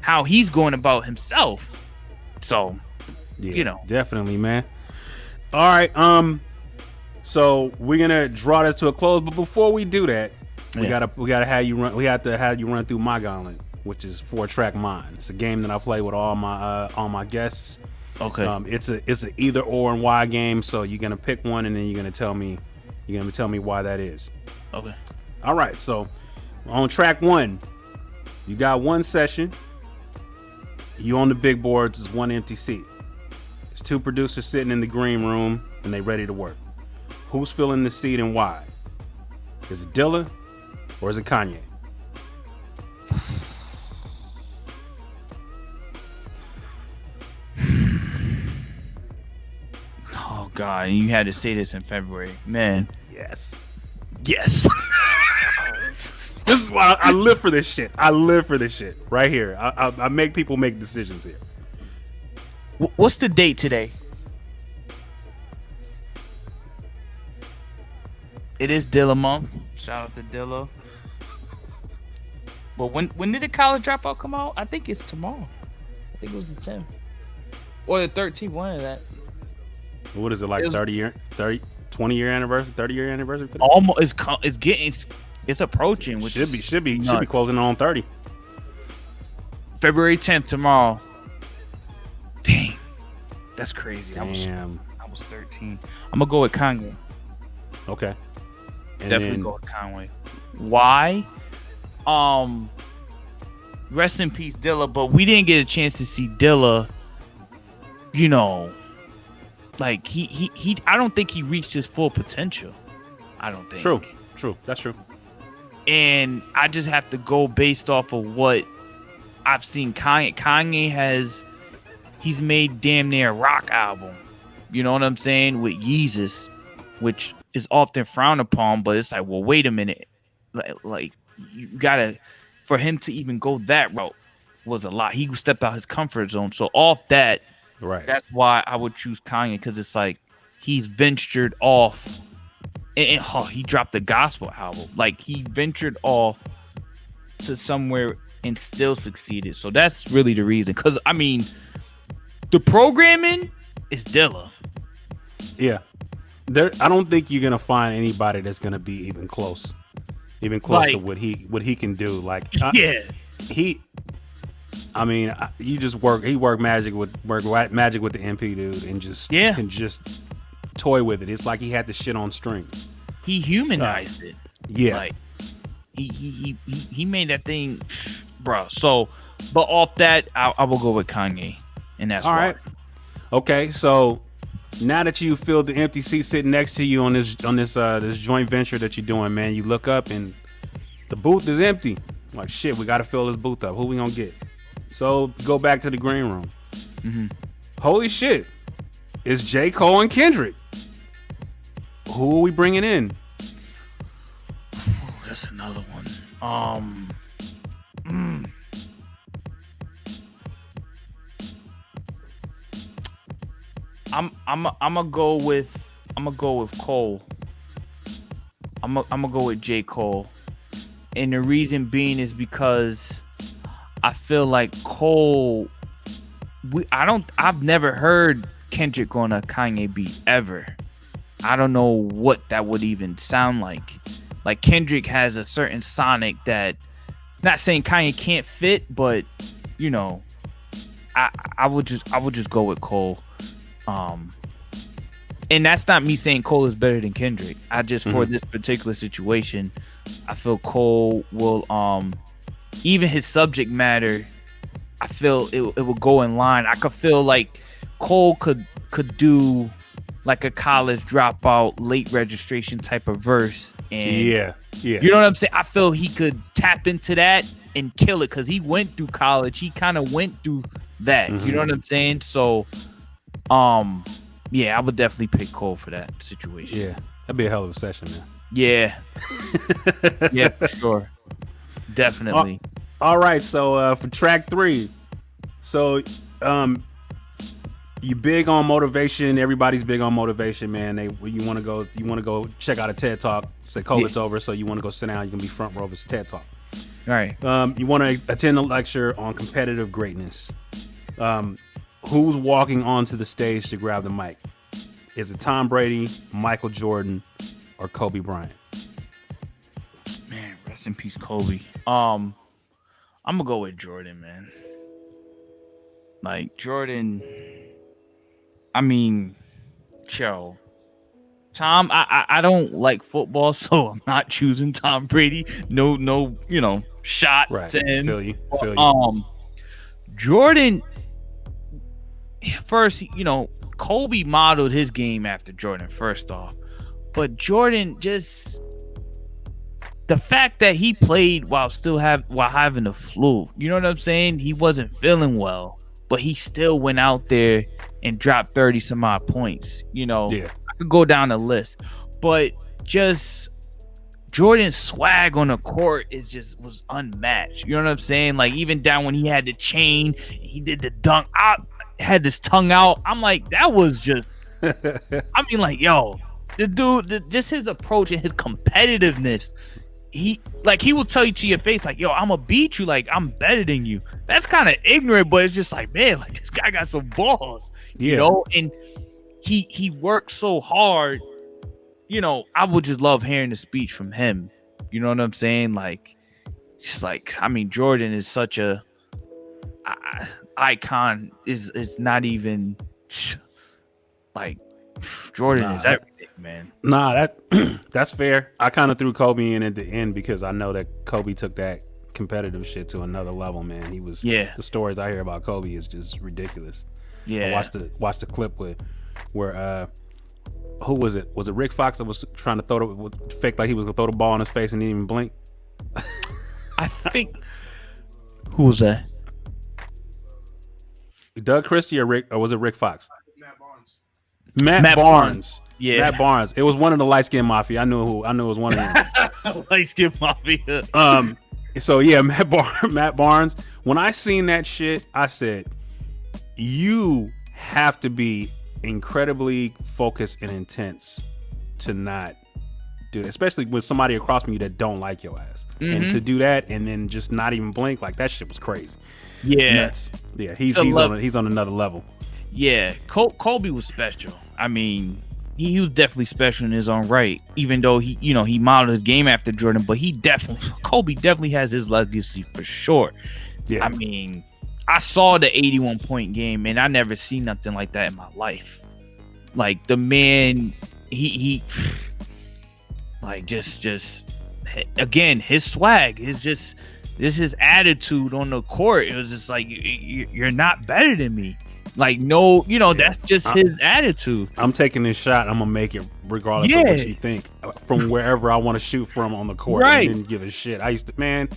how he's going about himself. So, yeah, you know, definitely, man. All right, so we're gonna draw this to a close, but before we do that, we gotta have you run. We have to have you run through my gauntlet, which is 4-track mind. It's a game that I play with all my guests. Okay. It's a either or and why game. So you're gonna pick one, and then you're gonna tell me why that is. Okay. All right. So on track 1, you got one session. You on the big boards. There's one empty seat. There's 2 producers sitting in the green room, and they ready to work. Who's filling the seat and why? Is it Dilla or is it Kanye? Oh God, you had to say this in February, man. Yes. This is why I live for this shit. I live for this shit right here. I make people make decisions here. What's the date today? It is Dilla month. Shout out to Dilla. But when did the college dropout come out? I think it's tomorrow. I think it was the 10th or the 13th. One of that. What is it like? 20 year anniversary, 30 year anniversary for that? Almost it's approaching. Which should be closing on 30. February 10th tomorrow. Dang, that's crazy. Damn. I was 13. I'm gonna go with Kanye. Okay. And definitely go with Kanye. Why? Rest in peace, Dilla. But we didn't get a chance to see Dilla. You know, like he. I don't think he reached his full potential. I don't think. True. That's true. And I just have to go based off of what I've seen. Kanye he's made damn near a rock album. You know what I'm saying? With Yeezus, which is often frowned upon, but it's like, well, wait a minute. Like you gotta, for him to even go that route was a lot. He stepped out his comfort zone. So off that, right. That's why I would choose Kanye, because it's like he's ventured off. And he dropped a gospel album. Like he ventured off to somewhere and still succeeded. So that's really the reason. Because I mean, the programming is Dilla. Yeah, I don't think you're gonna find anybody that's gonna be even close to what he can do. Like yeah, I mean, you just work. He worked magic with the MP dude, and just can just toy with it. It's like he had the shit on strings. He humanized it. Yeah, like he made that thing, bro. So, but off that, I will go with Kanye, and that's all why. right. Okay, so now that you feel the empty seat sitting next to you on this joint venture that you're doing, man, you look up and the booth is empty. Like shit, we got to fill this booth up. Who we gonna get? So go back to the green room. Mm-hmm. Holy shit, it's J. Cole and Kendrick. Who are we bringing in? That's another one. I'm gonna go with Cole. I'm gonna go with J. Cole, and the reason being is because I feel like Cole. I've never heard Kendrick on a Kanye beat ever. I don't know what that would even sound like. Like Kendrick has a certain sonic that, not saying Kanye can't fit, but you know, I would just go with Cole. And that's not me saying Cole is better than Kendrick. I just for this particular situation, I feel Cole will even his subject matter, I feel it will go in line. I could feel like Cole could do like a college dropout, late registration type of verse. And yeah. You know what I'm saying? I feel he could tap into that and kill it because he went through college. He kind of went through that. You know what I'm saying? So, yeah, I would definitely pick Cole for that situation. Yeah, that'd be a hell of a session, man. Yeah. Yeah, for sure. Definitely. All right, so for track 3, so you big on motivation. Everybody's big on motivation, man. You want to go check out a TED Talk. Say COVID's over, so you want to go sit down. You can be front row of his TED Talk. All right. You want to attend a lecture on competitive greatness. Who's walking onto the stage to grab the mic? Is it Tom Brady, Michael Jordan, or Kobe Bryant? Man, rest in peace, Kobe. I'm gonna go with Jordan, man. Like Jordan, I mean, Tom, I don't like football, so I'm not choosing Tom Brady. No, shot to him. Feel you. Jordan, first, Kobe modeled his game after Jordan, first off. But Jordan, just the fact that he played while having the flu, you know what I'm saying? He wasn't feeling well, but he still went out there and dropped 30 some odd points. I could go down the list, but just Jordan's swag on the court was unmatched. You know what I'm saying? Like, even down when he had the chain, he did the dunk. I had this tongue out. I'm like, that was just. I mean, like, yo, the dude, just his approach and his competitiveness. He will tell you to your face, like, yo, I'm gonna beat you. Like, I'm better than you. That's kind of ignorant, but it's just like, man, like, this guy got some balls. And he worked so hard. I would just love hearing the speech from him. You know what I'm saying? Like, just like, I mean, Jordan is such a icon. Is not even like Jordan is everything, man. Nah, that's fair. I kind of threw Kobe in at the end because I know that Kobe took that competitive shit to another level, man. He was the stories I hear about Kobe is just ridiculous. Yeah, I watched the clip where who was it? Was it Rick Fox that was trying to fake like he was gonna throw the ball in his face and didn't even blink? I think. Who was that? Doug Christie or was it Rick Fox? Matt Barnes. Yeah, Matt Barnes. It was one of the light skin mafia. I knew it was one of them. Light skin mafia. So yeah, Matt Barnes. When I seen that shit, I said, you have to be incredibly focused and intense to not do it, especially with somebody across from you that don't like your ass. And to do that and then just not even blink, like, that shit was crazy. Yeah. Nuts. Yeah, he's on another level. Yeah, Kobe was special. I mean, he was definitely special in his own right, even though he modeled his game after Jordan, but Kobe definitely has his legacy for sure. Yeah. I mean, I saw the 81-point game, and I never seen nothing like that in my life. Like, the man, he like, just again, his swag is just his attitude on the court. It was just like, you're not better than me. Like, no, that's just his attitude. I'm taking this shot. I'm gonna make it regardless of what you think, from wherever I want to shoot from on the court. Right. I didn't give a shit. I used to fucking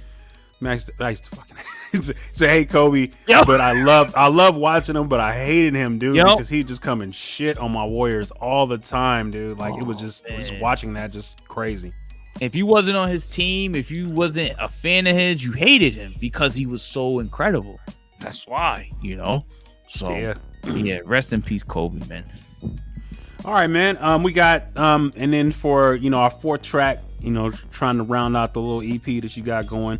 say, hey, Kobe, but I love watching him, but I hated him, dude, because he just come and shit on my Warriors all the time, dude. Like, it was just watching that just crazy. If you wasn't on his team, if you wasn't a fan of his, you hated him because he was so incredible. That's why, So yeah, rest in peace, Kobe, man. All right, man. We got and then for our fourth track, trying to round out the little EP that you got going.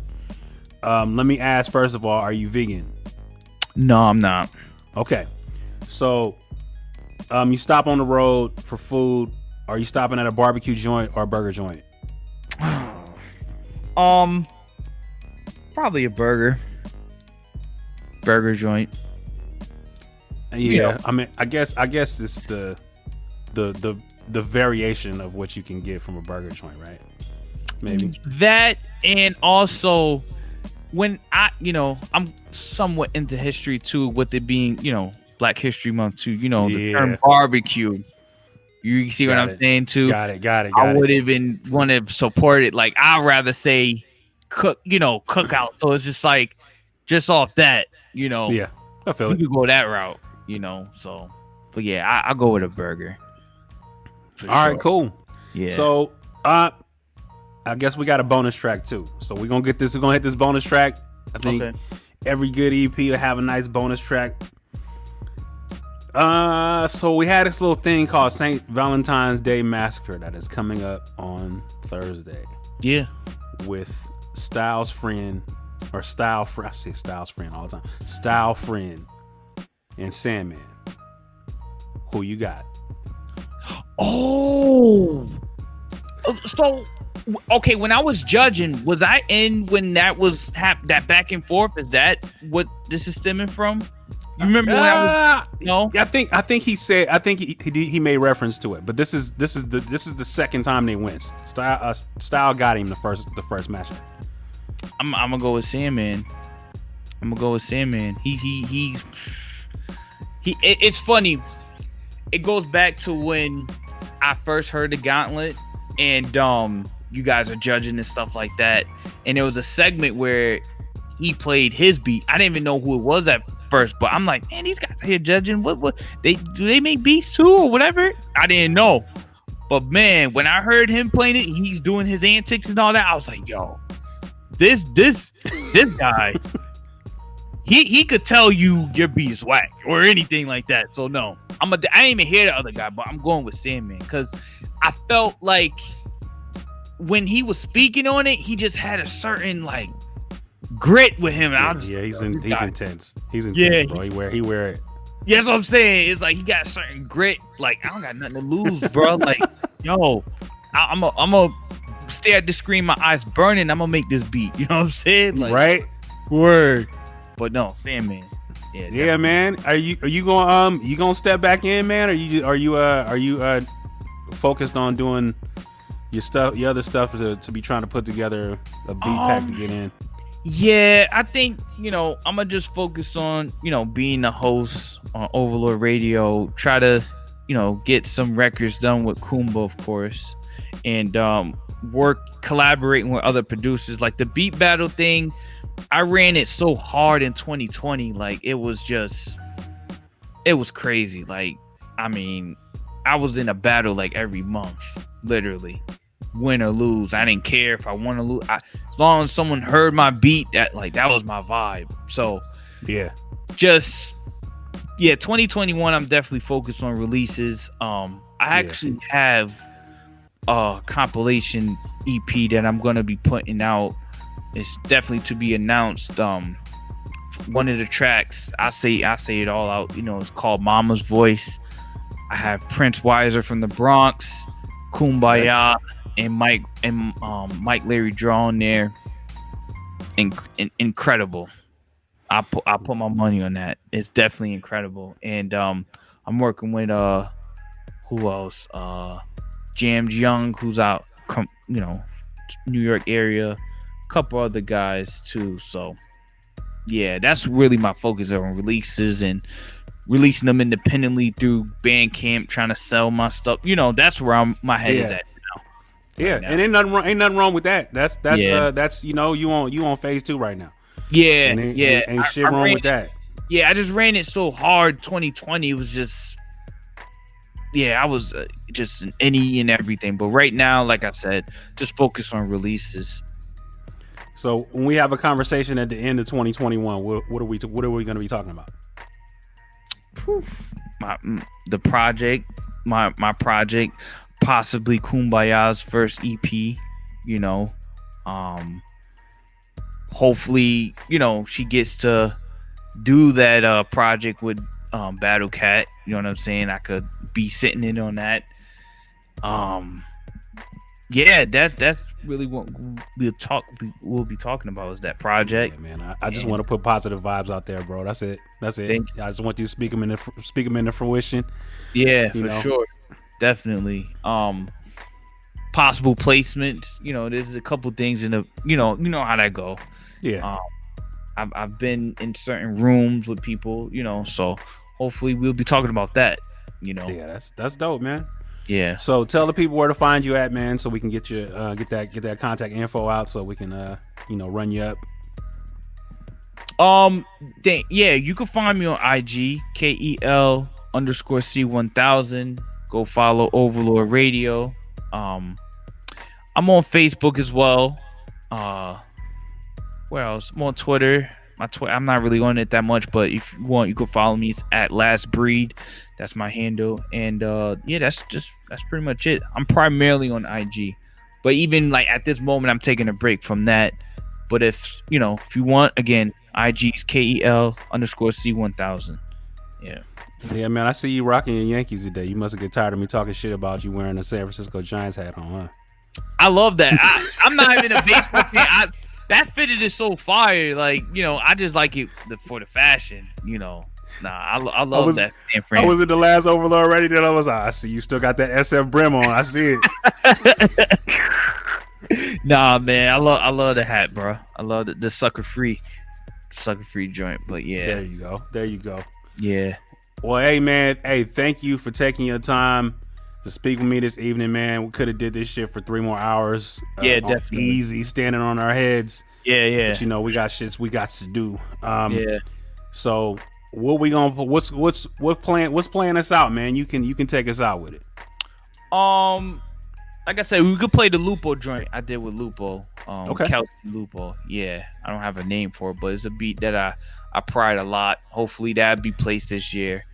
Let me ask, first of all, are you vegan? No, I'm not. Okay. So you stop on the road for food. Are you stopping at a barbecue joint or a burger joint? Probably a burger joint. Yeah, I mean, I guess it's the variation of what you can get from a burger joint, right? Maybe that, and also when I'm somewhat into history too, with it being Black History Month too. The term barbecue. You see what I'm saying too? Got it. I would even want to support it. Like, I'd rather say cookout. So it's just like, just off that, Yeah, I feel it. You could go that route, So, but yeah, I'll go with a burger. All right, cool. Yeah. So, I guess we got a bonus track too. So we're gonna get this. We're gonna hit this bonus track. I think every good EP will have a nice bonus track. So we had this little thing called St. Valentine's Day Massacre that is coming up on Thursday. Yeah. With Styles Friend, or Style Friend. I say Styles Friend all the time. Style Friend and Sandman. Who you got? Oh. So, okay, when I was judging, was I in when that was that back and forth? Is that what this is stemming from? You remember when I was? No, I think he said. I think he made reference to it. But this is the second time they went. Style got him the first matchup. I'm gonna go with Sandman. It's funny. It goes back to when I first heard the Gauntlet, and you guys are judging and stuff like that. And there was a segment where he played his beat. I didn't even know who it was at first, but I'm like, man, these guys are here judging. What do they make beats too or whatever? I didn't know. But man, when I heard him playing it, he's doing his antics and all that, I was like, yo, this guy, he could tell you your beat is whack or anything like that. So no, I didn't even hear the other guy, but I'm going with Sandman because I felt like when he was speaking on it, he just had a certain like grit with him. And he's intense. He's intense, bro. He wear it. Yeah, that's what I'm saying. It's like he got a certain grit. Like, I don't got nothing to lose, bro. Like, yo, I'm a stare at the screen, my eyes burning. I'm gonna make this beat. You know what I'm saying? Like, right? Word. But no, Sandman. Yeah, man. Are you gonna step back in, man? Are you focused on doing your other stuff to be trying to put together a beat pack to get in? Yeah, I think, I'm gonna just focus on, being a host on Ovalord Radio, try to, get some records done with Kumbya, of course, and collaborating with other producers. Like the beat battle thing, I ran it so hard in 2020, like it was crazy. Like, I mean, I was in a battle like every month, literally. Win or lose, I didn't care if I won or lose. As long as someone heard my beat, that was my vibe. So 2021, I'm definitely focused on releases. I actually have a compilation EP that I'm gonna be putting out. It's definitely to be announced. One of the tracks, I say it all out. It's called Mama's Voice. I have Prince Weiser from the Bronx, Kumbya, and Mike Larry Draw on there. Incredible. I put my money on that. It's definitely incredible. And I'm working with who else? Jams Young, who's out, New York area. A couple other guys too. So yeah, that's really my focus on releases and releasing them independently through Bandcamp, trying to sell my stuff. That's where my head is at. Yeah, and ain't nothing wrong with that. That's you on phase 2 right now. Yeah, ain't shit wrong with that. Yeah, I just ran it so hard. 2020 was just, I was just an any and everything. But right now, like I said, just focus on releases. So when we have a conversation at the end of 2021, what are we going to be talking about? The project, my project. Possibly Kumbya's first EP, hopefully, she gets to do that project with Battle Cat. You know what I'm saying? I could be sitting in on that. That's really what we'll be talking about is that project. Yeah, man, I just want to put positive vibes out there, bro. That's it. I just want you to speak them into fruition. Yeah, for sure. Definitely. Possible placement. There's a couple things in the you know how that go. Yeah. I've been in certain rooms with people, so hopefully we'll be talking about that. Yeah, that's dope, man. Yeah. So tell the people where to find you at, man, so we can get you get that contact info out so we can run you up. You can find me on IG KEL_C1000. Go follow Ovalord Radio. I'm on Facebook as well. Where else? I'm on Twitter. I'm not really on it that much, but if you want, you can follow me. It's at Last Breed. That's my handle. And yeah, that's pretty much it. I'm primarily on IG, but even like at this moment, I'm taking a break from that. But if you want, again, IG is KEL_C1000. Yeah. Yeah, man, I see you rocking your Yankees today. You must get tired of me talking shit about you wearing a San Francisco Giants hat on, huh? I love that. I'm not even a baseball fan. That fitted is so fire. Like, I just like it for the fashion, Nah, I love that fan frame. I was in the last Ovalord already. Then I see you still got that SF brim on. I see it. Nah, man, I love the hat, bro. I love the sucker free joint. But yeah, there you go. Yeah. Well, hey man, thank you for taking your time to speak with me this evening, man. We could have did this shit for 3 more hours. Yeah, definitely. Easy, standing on our heads. Yeah. But we got shits we got to do. Yeah. So what we gonna put? What's playing us out, man? You can take us out with it. Like I said, we could play the Loupo joint I did with Loupo. Okay. KelC Loupo. Yeah, I don't have a name for it, but it's a beat that I pride a lot. Hopefully that'll be placed this year.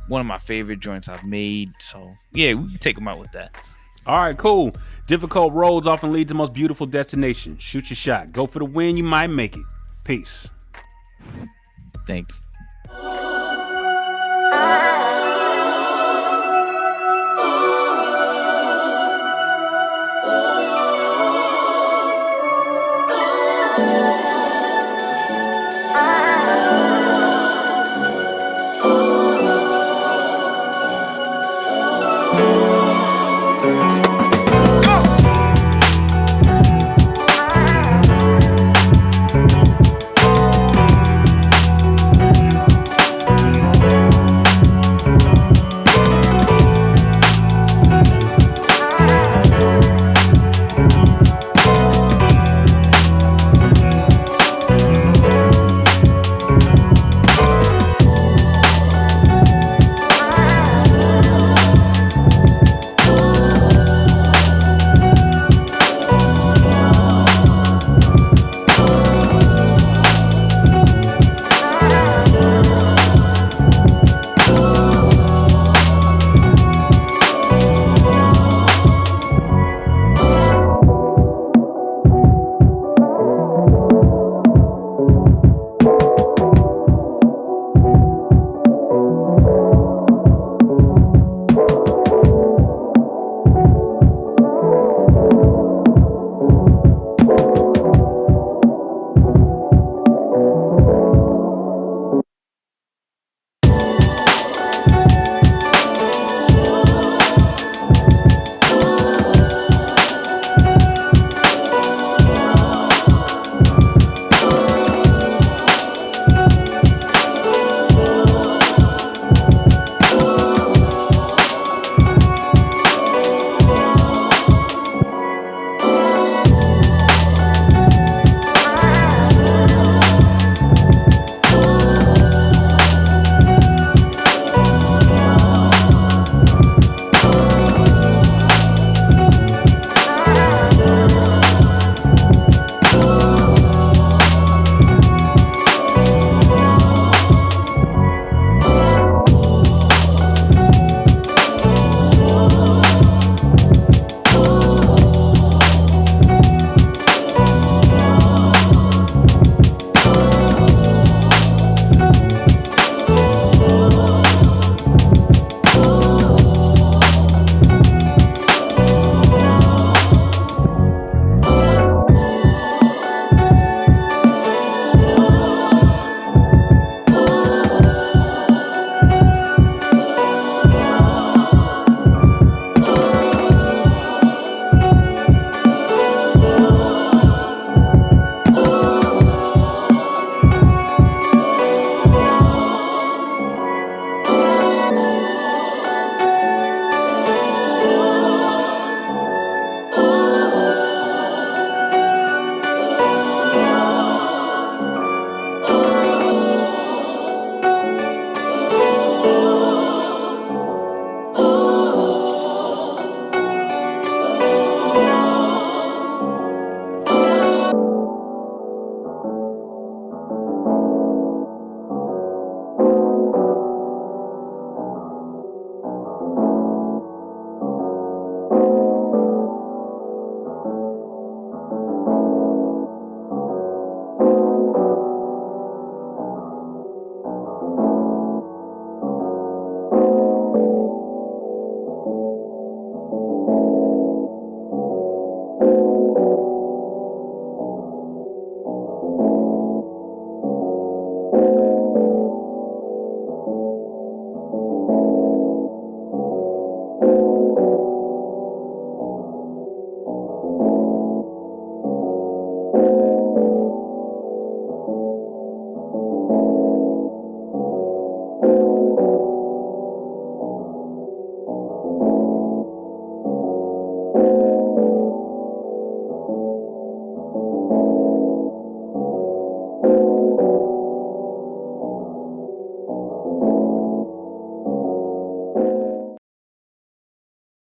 One of my favorite joints I've made. So yeah, we can take them out with that. All right, cool. Difficult roads often lead to the most beautiful destinations. Shoot your shot. Go for the win. You might make it. Peace. Thank you.